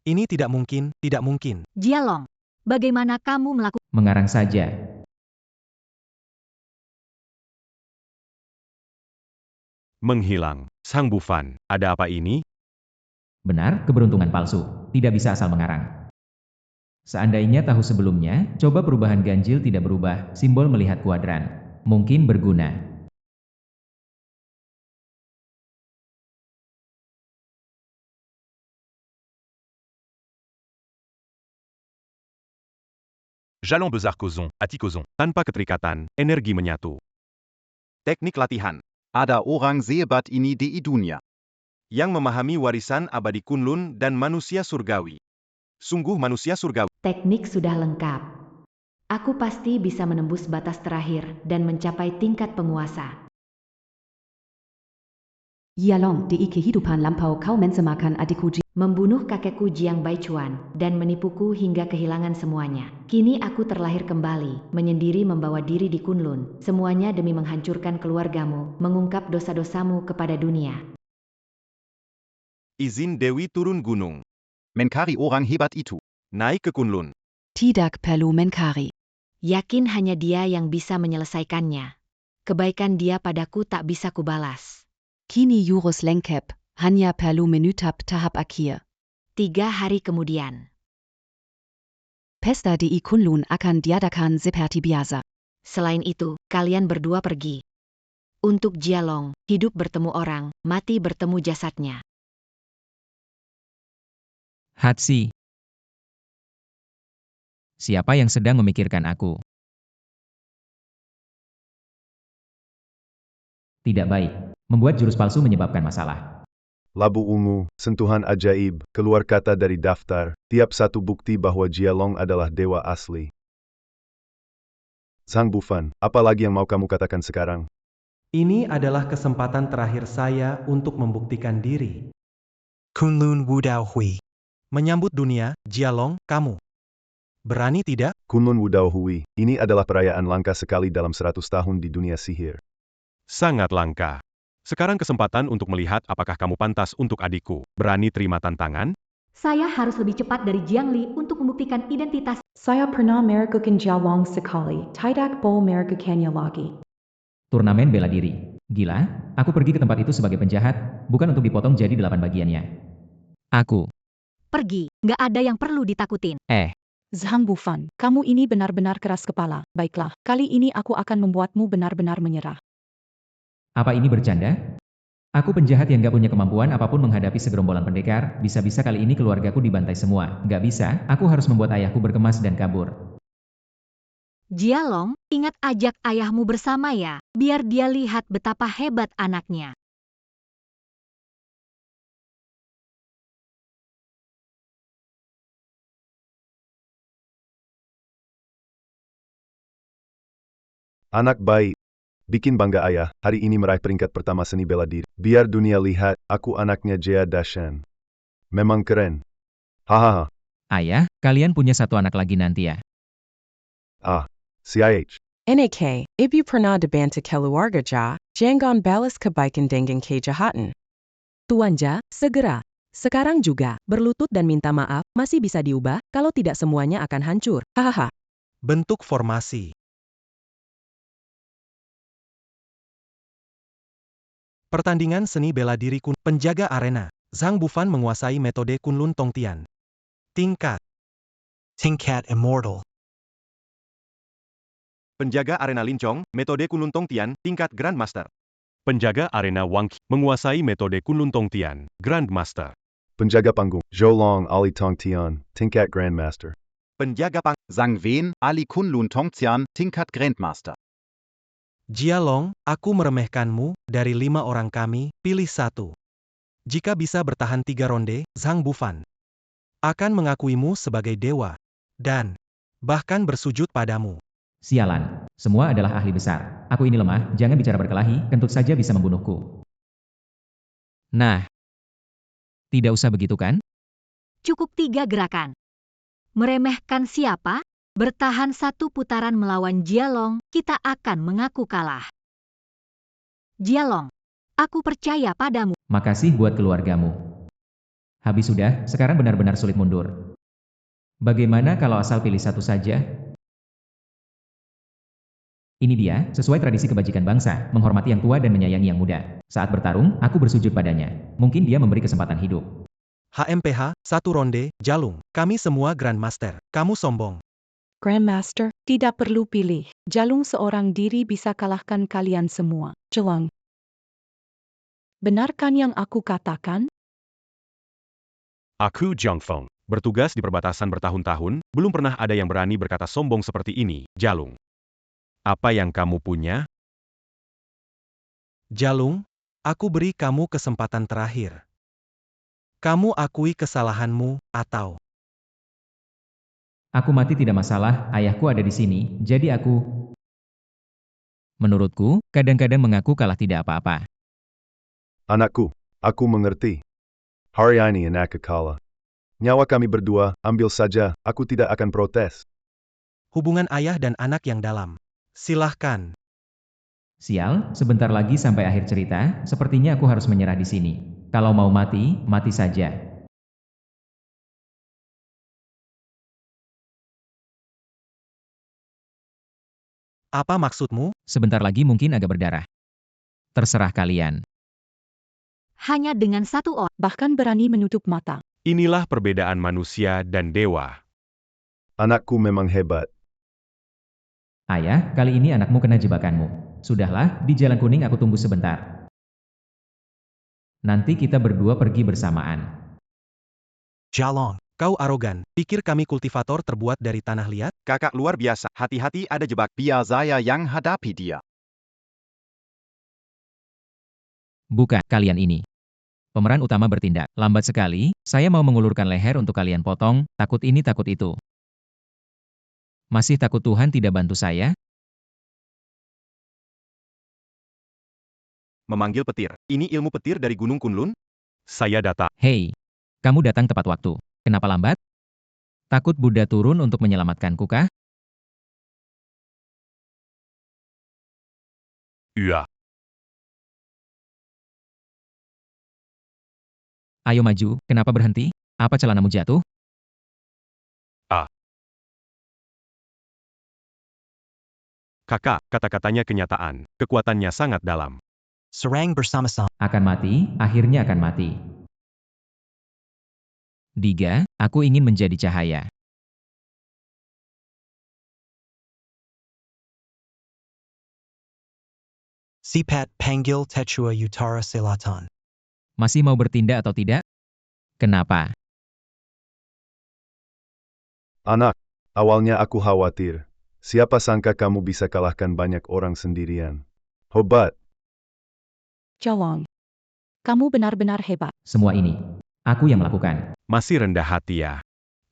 Ini tidak mungkin, tidak mungkin. Jialong, bagaimana kamu melakukan? Mengarang saja. Menghilang. Sang Bufan, ada apa ini? Benar, keberuntungan palsu. Tidak bisa asal mengarang. Seandainya tahu sebelumnya, coba perubahan ganjil tidak berubah, simbol melihat kuadran. Mungkin berguna. Jalon Bezar Kozon, Atikozon. Tanpa keterikatan, energi menyatu. Teknik latihan. Ada orang sehebat ini di dunia. Yang memahami warisan abadi Kunlun dan manusia surgawi. Sungguh manusia surgawi. Teknik sudah lengkap. Aku pasti bisa menembus batas terakhir dan mencapai tingkat penguasa. Jialong di kehidupan lampau kau mensemakan adikku Membunuh kakekku Jiang Baichuan dan menipuku hingga kehilangan semuanya. Kini aku terlahir kembali, menyendiri membawa diri di Kunlun. Semuanya demi menghancurkan keluargamu, mengungkap dosa-dosamu kepada dunia. Izin Dewi turun gunung. Menkari orang hebat itu. Naik ke Kunlun. Tidak perlu mencari. Yakin hanya dia yang bisa menyelesaikannya. Kebaikan dia padaku tak bisa kubalas. Kini jurus lengkap, hanya perlu menutap tahap akhir. 3 hari kemudian. Pesta di Kunlun akan diadakan seperti biasa. Selain itu, kalian berdua pergi. Untuk Jialong, hidup bertemu orang, mati bertemu jasadnya. Hatsi. Siapa yang sedang memikirkan aku? Tidak baik. Membuat jurus palsu menyebabkan masalah. Labu ungu, sentuhan ajaib, keluar kata dari daftar, tiap satu bukti bahwa Jialong adalah dewa asli. Sang Bufan, apa lagi yang mau kamu katakan sekarang? Ini adalah kesempatan terakhir saya untuk membuktikan diri. Kunlun Wudao Hui. Menyambut dunia, Jialong, kamu. Berani tidak? Kunlun Wudao Hui, ini adalah perayaan langka sekali dalam 100 tahun di dunia sihir. Sangat langka. Sekarang kesempatan untuk melihat apakah kamu pantas untuk adikku. Berani terima tantangan? Saya harus lebih cepat dari Jiang Li untuk membuktikan identitas. Saya pernah meragukan Jialong sekali, tidak boleh meragukannya lagi. Turnamen bela diri. Gila, aku pergi ke tempat itu sebagai penjahat, bukan untuk dipotong jadi 8 bagiannya. Aku. Pergi, nggak ada yang perlu ditakutin. Zhang Bufan, kamu ini benar-benar keras kepala. Baiklah, kali ini aku akan membuatmu benar-benar menyerah. Apa ini bercanda? Aku penjahat yang gak punya kemampuan apapun menghadapi segerombolan pendekar, bisa-bisa kali ini keluargaku dibantai semua. Gak bisa, aku harus membuat ayahku berkemas dan kabur. Jialong, ingat ajak ayahmu bersama ya, biar dia lihat betapa hebat anaknya. Anak baik. Bikin bangga ayah, hari ini meraih peringkat pertama seni bela diri. Biar dunia lihat, aku anaknya Jia Dashan. Memang keren. Hahaha. Ayah, kalian punya satu anak lagi nanti ya. CIH. NAK, ibu pernah dibantu keluarga Ja, jangan balas kebaikan dengan kejahatan. Tuan Ja, segera. Sekarang juga, berlutut dan minta maaf, masih bisa diubah, kalau tidak semuanya akan hancur. Hahaha. Bentuk formasi. Pertandingan seni bela diri penjaga arena. Zhang Bufan menguasai metode Kunlun Tongtian. Tingkat. Tingkat Immortal. Penjaga arena Lincong, metode Kunlun Tongtian, tingkat Grandmaster. Penjaga arena Wang Qi menguasai metode Kunlun Tongtian, Grandmaster. Penjaga panggung, Zhou Long Ali Tongtian, tingkat Grandmaster. Penjaga Zhang Wen, Ali Kunlun Tongtian, tingkat Grandmaster. Jialong, aku meremehkanmu, dari 5 orang kami, pilih 1. Jika bisa bertahan 3 ronde, Zhang Bufan akan mengakuimu sebagai dewa, dan bahkan bersujud padamu. Sialan, semua adalah ahli besar. Aku ini lemah, jangan bicara berkelahi, kentut saja bisa membunuhku. Nah, tidak usah begitu kan? Cukup 3 gerakan. Meremehkan siapa? Bertahan 1 putaran melawan Jialong, kita akan mengaku kalah. Jialong, aku percaya padamu. Makasih buat keluargamu. Habis sudah, sekarang benar-benar sulit mundur. Bagaimana kalau asal pilih 1 saja? Ini dia, sesuai tradisi kebajikan bangsa, menghormati yang tua dan menyayangi yang muda. Saat bertarung, aku bersujud padanya. Mungkin dia memberi kesempatan hidup. HMPH, 1 ronde, Jalung. Kami semua Grandmaster. Kamu sombong. Grandmaster, tidak perlu pilih. Jalung seorang diri bisa kalahkan kalian semua. Jelang. Benarkan yang aku katakan? Aku Jiang Feng. Bertugas di perbatasan bertahun-tahun, belum pernah ada yang berani berkata sombong seperti ini, Jalung. Apa yang kamu punya? Jalung, aku beri kamu kesempatan terakhir. Kamu akui kesalahanmu, atau Aku mati tidak masalah, ayahku ada di sini, jadi aku... Menurutku, kadang-kadang mengaku kalah tidak apa-apa. Anakku, aku mengerti. Hari ini anak kalah. Nyawa kami berdua, ambil saja, aku tidak akan protes. hubungan ayah dan anak yang dalam. Silahkan. Sial, sebentar lagi sampai akhir cerita, sepertinya aku harus menyerah di sini. Kalau mau mati, mati saja. Apa maksudmu? Sebentar lagi mungkin agak berdarah. Terserah kalian. Hanya dengan satu orang. Bahkan berani menutup mata. Inilah perbedaan manusia dan dewa. Anakku memang hebat. Ayah, kali ini anakmu kena jebakanmu. Sudahlah, di jalan kuning aku tunggu sebentar. Nanti kita berdua pergi bersamaan. Jalong. Kau arogan. Pikir kami kultivator terbuat dari tanah liat? Kakak luar biasa, hati-hati ada jebak. Biar saya yang hadapi dia. Buka, kalian ini. Pemeran utama bertindak. Lambat sekali, saya mau mengulurkan leher untuk kalian potong, takut ini takut itu. Masih takut Tuhan tidak bantu saya? Memanggil petir. Ini ilmu petir dari Gunung Kunlun? Saya datang. Hei, kamu datang tepat waktu. Kenapa lambat? Takut Buddha turun untuk menyelamatkanku kah? UA. Ayo maju, kenapa berhenti? Apa celanamu jatuh? Kakak, kata-katanya kenyataan. Kekuatannya sangat dalam. Serang bersama-sama. Akan mati, akhirnya akan mati. Diga, aku ingin menjadi cahaya. Sipat panggil Techua Utara Selatan. Masih mau bertindak atau tidak? Kenapa? Anak, awalnya aku khawatir. Siapa sangka kamu bisa kalahkan banyak orang sendirian. Hebat. Jalong. Kamu benar-benar hebat. Semua ini, aku yang melakukan. Masih rendah hati ya.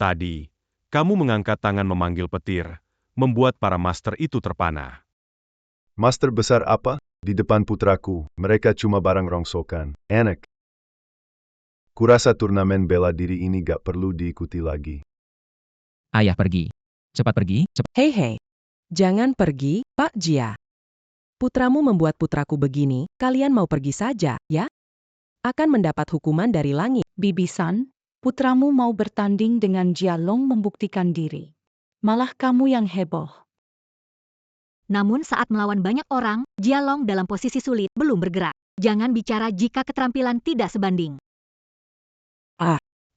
Tadi, kamu mengangkat tangan memanggil petir, membuat para master itu terpana. Master besar apa? Di depan putraku, mereka cuma barang rongsokan. Enak. Kurasa turnamen bela diri ini gak perlu diikuti lagi. Ayah pergi. Cepat pergi, cepat. Hei, jangan pergi, Pak Jia. Putramu membuat putraku begini, kalian mau pergi saja, ya? Akan mendapat hukuman dari langit. Bibisan, putramu mau bertanding dengan Jialong membuktikan diri. Malah kamu yang heboh. Namun saat melawan banyak orang, Jialong dalam posisi sulit, belum bergerak. Jangan bicara jika keterampilan tidak sebanding.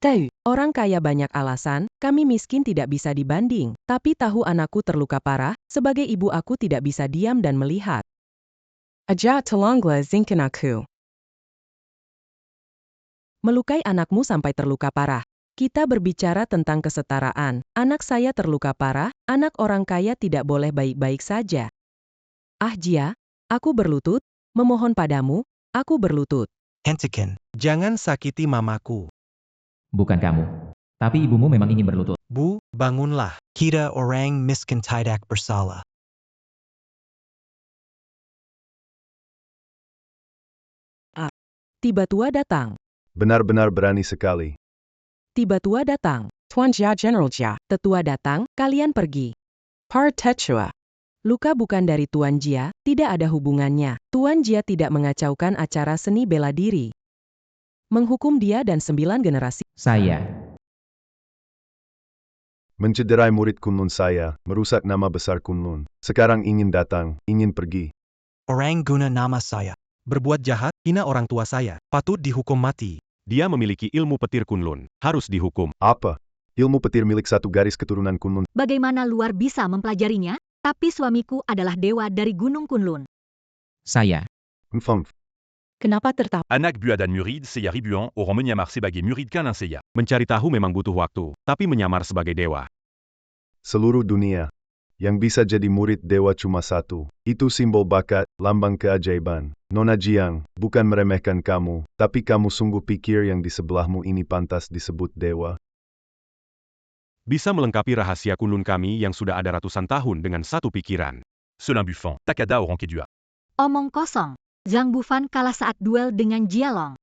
Tahu, orang kaya banyak alasan, kami miskin tidak bisa dibanding. Tapi tahu anakku terluka parah, sebagai ibu aku tidak bisa diam dan melihat. Aja tolonglah zinkan aku. Melukai anakmu sampai terluka parah. Kita berbicara tentang kesetaraan. Anak saya terluka parah, anak orang kaya tidak boleh baik-baik saja. Ah Jia, aku berlutut, memohon padamu, aku berlutut. Hentikan. Jangan sakiti mamaku. Bukan kamu. Tapi ibumu memang ingin berlutut. Bu, bangunlah. Kita orang miskin tidak bersalah. Tiba tua datang. Benar-benar berani sekali. Tiba tua datang. Tuan Jia General Jia. Tetua datang, kalian pergi. Par Techua. Luka bukan dari Tuan Jia, tidak ada hubungannya. Tuan Jia tidak mengacaukan acara seni bela diri. Menghukum dia dan 9 generasi. Saya. Mencederai murid Kunlun saya, merusak nama besar Kunlun. Sekarang ingin datang, ingin pergi. Orang guna nama saya. Berbuat jahat, hina orang tua saya, patut dihukum mati. Dia memiliki ilmu petir Kunlun, harus dihukum. Apa? Ilmu petir milik satu garis keturunan Kunlun. Bagaimana luar bisa mempelajarinya? Tapi suamiku adalah dewa dari Gunung Kunlun. Saya. Kenapa tertawa? Anak Buadan Murid Seya Ribuan orang menyamar sebagai murid Kanan Seya. Mencari tahu memang butuh waktu, tapi menyamar sebagai dewa. Seluruh dunia. Yang bisa jadi murid dewa cuma satu. Itu simbol bakat, lambang keajaiban. Nona Jiang, bukan meremehkan kamu, tapi kamu sungguh pikir yang di sebelahmu ini pantas disebut dewa? Bisa melengkapi rahasia Kunlun kami yang sudah ada ratusan tahun dengan satu pikiran. Selin Buffon, Takada orang Kedua. Omong kosong. Zhang Bufan kalah saat duel dengan Jialong.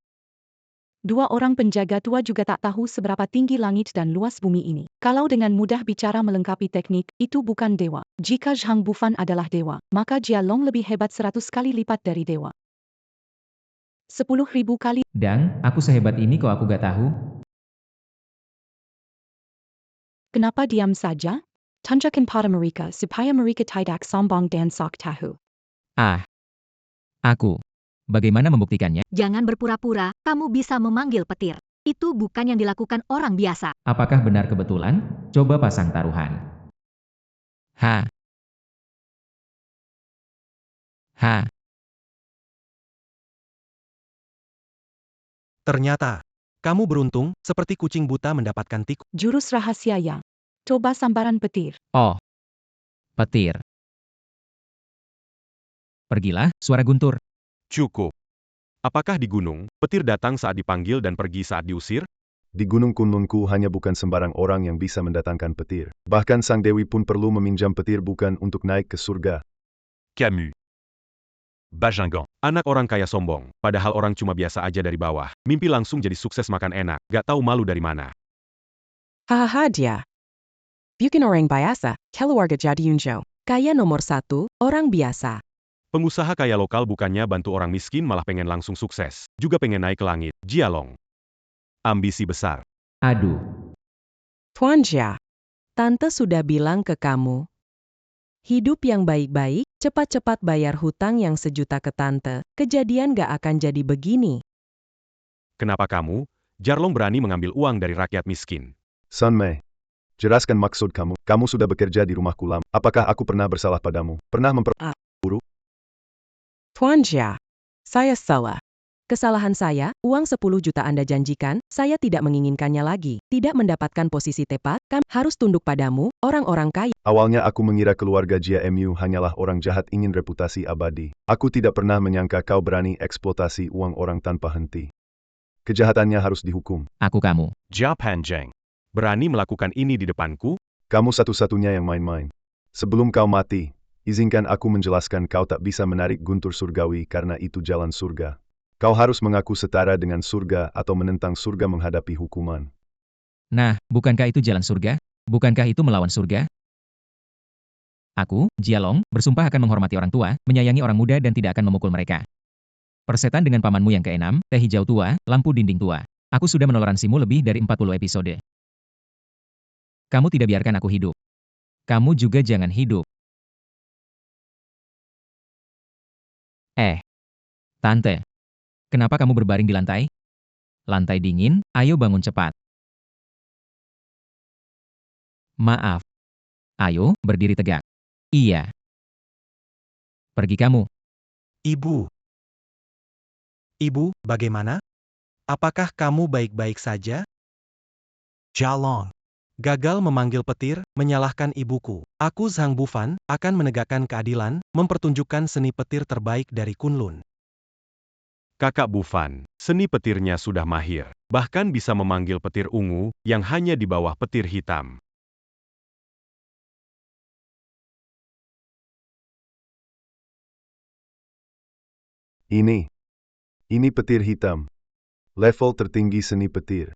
Dua orang penjaga tua juga tak tahu seberapa tinggi langit dan luas bumi ini. Kalau dengan mudah bicara melengkapi teknik, itu bukan dewa. Jika Zhang Bufan adalah dewa, maka Jia Long lebih hebat 100 kali lipat dari dewa. 10.000 kali. Dang, aku sehebat ini kok aku gak tahu? Kenapa diam saja? Tunjukkan pada mereka supaya mereka tidak sombong dan sok tahu. Ah. Aku. Bagaimana membuktikannya? Jangan berpura-pura, kamu bisa memanggil petir. Itu bukan yang dilakukan orang biasa. Apakah benar kebetulan? Coba pasang taruhan. Ha. Ha. Ternyata, kamu beruntung, seperti kucing buta mendapatkan tikus. Jurus rahasia ya. Coba sambaran petir. Oh. Petir. Pergilah, suara guntur. Cukup. Apakah di gunung, petir datang saat dipanggil dan pergi saat diusir? Di Gunung Kunlunku hanya bukan sembarang orang yang bisa mendatangkan petir. Bahkan sang dewi pun perlu meminjam petir bukan untuk naik ke surga. Camus. Bajingan. Anak orang kaya sombong, padahal orang cuma biasa aja dari bawah. Mimpi langsung jadi sukses makan enak, gak tahu malu dari mana. Hahaha dia. Bukan orang biasa, keluarga jadi Yunjo. Kaya nomor 1, orang biasa. Pengusaha kaya lokal bukannya bantu orang miskin malah pengen langsung sukses. Juga pengen naik ke langit. Jia Long. Ambisi besar. Aduh. Tuan Jia, Tante sudah bilang ke kamu. Hidup yang baik-baik, cepat-cepat bayar hutang yang 1 juta ke Tante. Kejadian gak akan jadi begini. Kenapa kamu, Jarlong berani mengambil uang dari rakyat miskin? San Mei, jelaskan maksud kamu. Kamu sudah bekerja di rumahku lama. Apakah aku pernah bersalah padamu? Pernah memperburuk? Tuan Jia, saya salah. Kesalahan saya, uang 10 juta Anda janjikan, saya tidak menginginkannya lagi. Tidak mendapatkan posisi tepat, kami harus tunduk padamu, orang-orang kaya. Awalnya aku mengira keluarga Jia Mu hanyalah orang jahat ingin reputasi abadi. Aku tidak pernah menyangka kau berani eksploitasi uang orang tanpa henti. Kejahatannya harus dihukum. Aku kamu. Jia Panjang. Berani melakukan ini di depanku? Kamu satu-satunya yang main-main. Sebelum kau mati, izinkan aku menjelaskan kau tak bisa menarik guntur surgawi karena itu jalan surga. Kau harus mengaku setara dengan surga atau menentang surga menghadapi hukuman. Nah, bukankah itu jalan surga? Bukankah itu melawan surga? Aku, Jia Long, bersumpah akan menghormati orang tua, menyayangi orang muda dan tidak akan memukul mereka. Persetan dengan pamanmu yang keenam, teh hijau tua, lampu dinding tua. Aku sudah menoleransimu lebih dari 40 episode. Kamu tidak biarkan aku hidup. Kamu juga jangan hidup. Tante. Kenapa kamu berbaring di lantai? Lantai dingin, ayo bangun cepat. Maaf. Ayo, berdiri tegak. Iya. Pergi kamu. Ibu. Ibu, bagaimana? Apakah kamu baik-baik saja? Jia Long. Gagal memanggil petir, menyalahkan ibuku. Aku Zhang Bufan, akan menegakkan keadilan, mempertunjukkan seni petir terbaik dari Kunlun. Kakak Bufan, seni petirnya sudah mahir. Bahkan bisa memanggil petir ungu, yang hanya di bawah petir hitam. Ini petir hitam. Level tertinggi seni petir.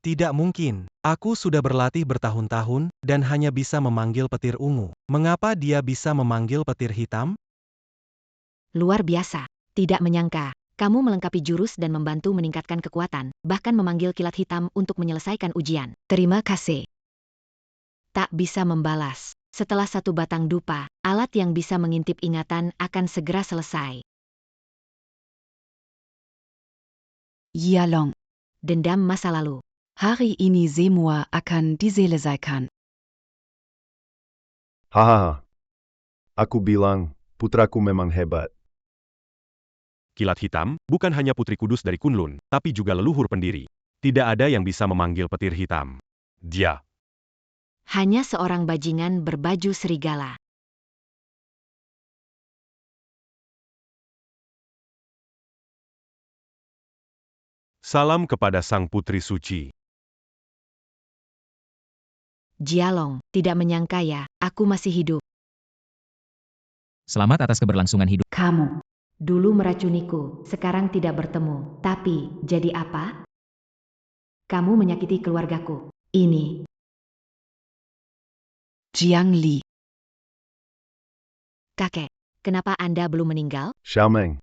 Tidak mungkin. Aku sudah berlatih bertahun-tahun, dan hanya bisa memanggil petir ungu. Mengapa dia bisa memanggil petir hitam? Luar biasa. Tidak menyangka, kamu melengkapi jurus dan membantu meningkatkan kekuatan, bahkan memanggil kilat hitam untuk menyelesaikan ujian. Terima kasih. Tak bisa membalas. Setelah 1 batang dupa, alat yang bisa mengintip ingatan akan segera selesai. Jia Long. Dendam masa lalu. Hari ini semua akan diselesaikan. Hahaha. Aku bilang, putraku memang hebat. Kilat hitam, bukan hanya putri kudus dari Kunlun, tapi juga leluhur pendiri. Tidak ada yang bisa memanggil petir hitam. Dia. Hanya seorang bajingan berbaju serigala. Salam kepada sang putri suci. Jia Long, tidak menyangka ya, aku masih hidup. Selamat atas keberlangsungan hidup. Kamu. Dulu meracuniku, sekarang tidak bertemu. Tapi, jadi apa? Kamu menyakiti keluargaku. Ini. Jiang Li. Kakek, kenapa Anda belum meninggal? Xiaomeng.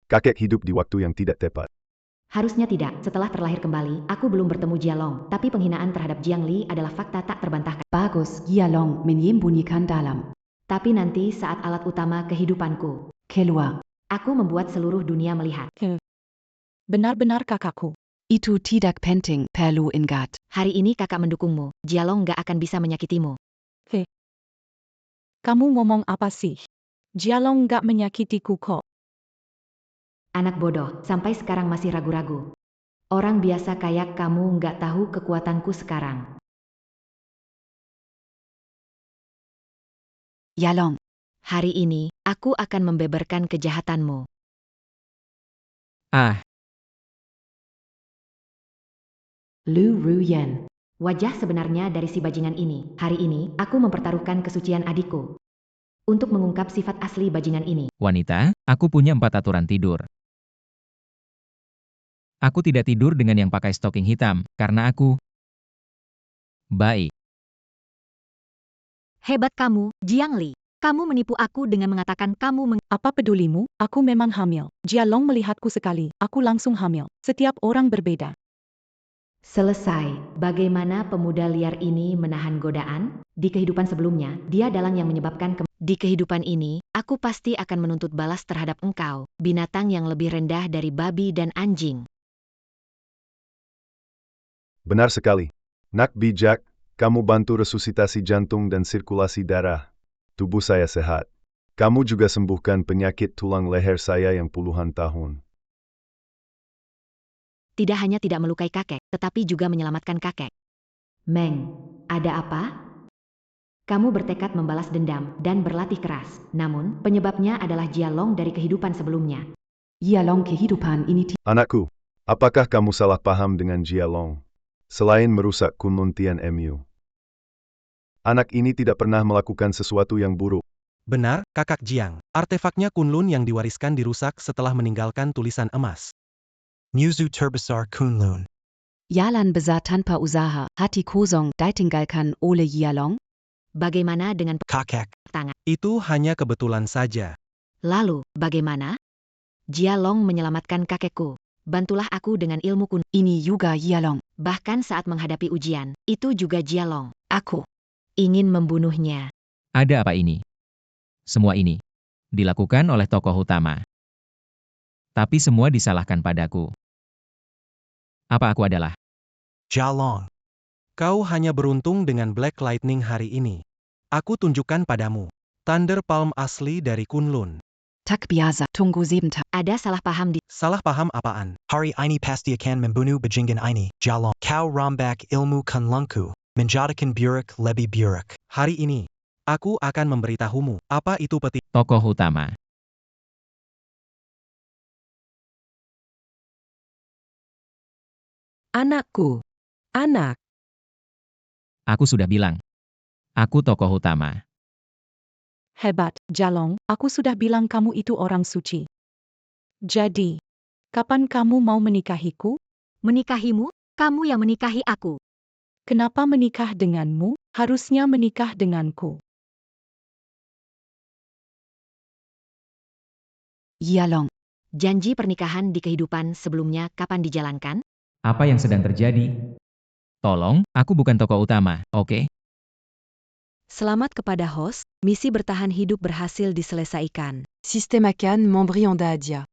Kakek hidup di waktu yang tidak tepat. Harusnya tidak, setelah terlahir kembali, aku belum bertemu Jialong, tapi penghinaan terhadap Jiang Li adalah fakta tak terbantahkan. Bagus, Jialong menyembunyikan dalam. Tapi nanti saat alat utama kehidupanku, Keluar. aku membuat seluruh dunia melihat. Benar-benar kakakku. Itu tidak penting, perlu ingat. Hari ini kakak mendukungmu, Jialong gak akan bisa menyakitimu. Kamu ngomong apa sih? Jialong gak menyakitiku kok. Anak bodoh, sampai sekarang masih ragu-ragu. Orang biasa kayak kamu gak tahu kekuatanku sekarang. Jialong. Hari ini, aku akan membeberkan kejahatanmu. Ah, Lu Ruyan. Wajah sebenarnya dari si bajingan ini. Hari ini, aku mempertaruhkan kesucian adikku. Untuk mengungkap sifat asli bajingan ini. wanita, aku punya 4 aturan tidur. Aku tidak tidur dengan yang pakai stoking hitam, karena aku baik. Hebat kamu, Jiang Li. Kamu menipu aku dengan mengatakan kamu Apa pedulimu? Aku memang hamil. Jialong melihatku sekali, aku langsung hamil. Setiap orang berbeda. Selesai. Bagaimana pemuda liar ini menahan godaan? Di kehidupan sebelumnya, dia dalang yang menyebabkan Di kehidupan ini, aku pasti akan menuntut balas terhadap engkau, binatang yang lebih rendah dari babi dan anjing. Benar sekali. Nak bijak, kamu bantu resusitasi jantung dan sirkulasi darah. Tubuh saya sehat. Kamu juga sembuhkan penyakit tulang leher saya yang puluhan tahun. Tidak hanya tidak melukai kakek, tetapi juga menyelamatkan kakek. Meng, ada apa? Kamu bertekad membalas dendam dan berlatih keras. Namun, penyebabnya adalah Jialong dari kehidupan sebelumnya. Jialong kehidupan ini Anakku, apakah kamu salah paham dengan Jialong? Selain merusak Kunlun Tian Mu. Anak ini tidak pernah melakukan sesuatu yang buruk. Benar, kakak Jiang. Artefaknya Kunlun yang diwariskan dirusak setelah meninggalkan tulisan emas. Muzu terbesar Kunlun. Yalan besar tanpa usaha, hati kosong ditinggalkan oleh Jialong. Bagaimana dengan Kakek. tangan? Itu hanya kebetulan saja. Lalu, bagaimana? Jialong menyelamatkan kakekku. Bantulah aku dengan ilmu Kun. Ini juga Jialong. Bahkan saat menghadapi ujian, itu juga Jialong. Aku ingin membunuhnya. Ada apa ini? Semua ini dilakukan oleh tokoh utama. Tapi semua disalahkan padaku. Apa aku adalah? Jialong. Kau hanya beruntung dengan Black Lightning hari ini. Aku tunjukkan padamu. Thunder Palm asli dari Kunlun. tak biasa, tunggu 7 tahun. Ada salah paham di Salah paham apaan? Hari ini pasti akan membunuh bajingan ini. Jialong. Kau rombak ilmu Kunlunku. Menjadikan buruk lebih buruk. Hari ini, aku akan memberitahumu, apa itu peti. Tokoh utama. Anakku. Anak. Aku sudah bilang. Aku tokoh utama. Hebat, Jialong, aku sudah bilang kamu itu orang suci. Jadi, kapan kamu mau menikahiku? menikahimu, kamu yang menikahi aku. Kenapa menikah denganmu? Harusnya menikah denganku. Jialong. janji pernikahan di kehidupan sebelumnya kapan dijalankan? Apa yang sedang terjadi? Tolong, aku bukan tokoh utama, oke? Selamat kepada host, misi bertahan hidup berhasil diselesaikan. Système Akan Membrianda Adia.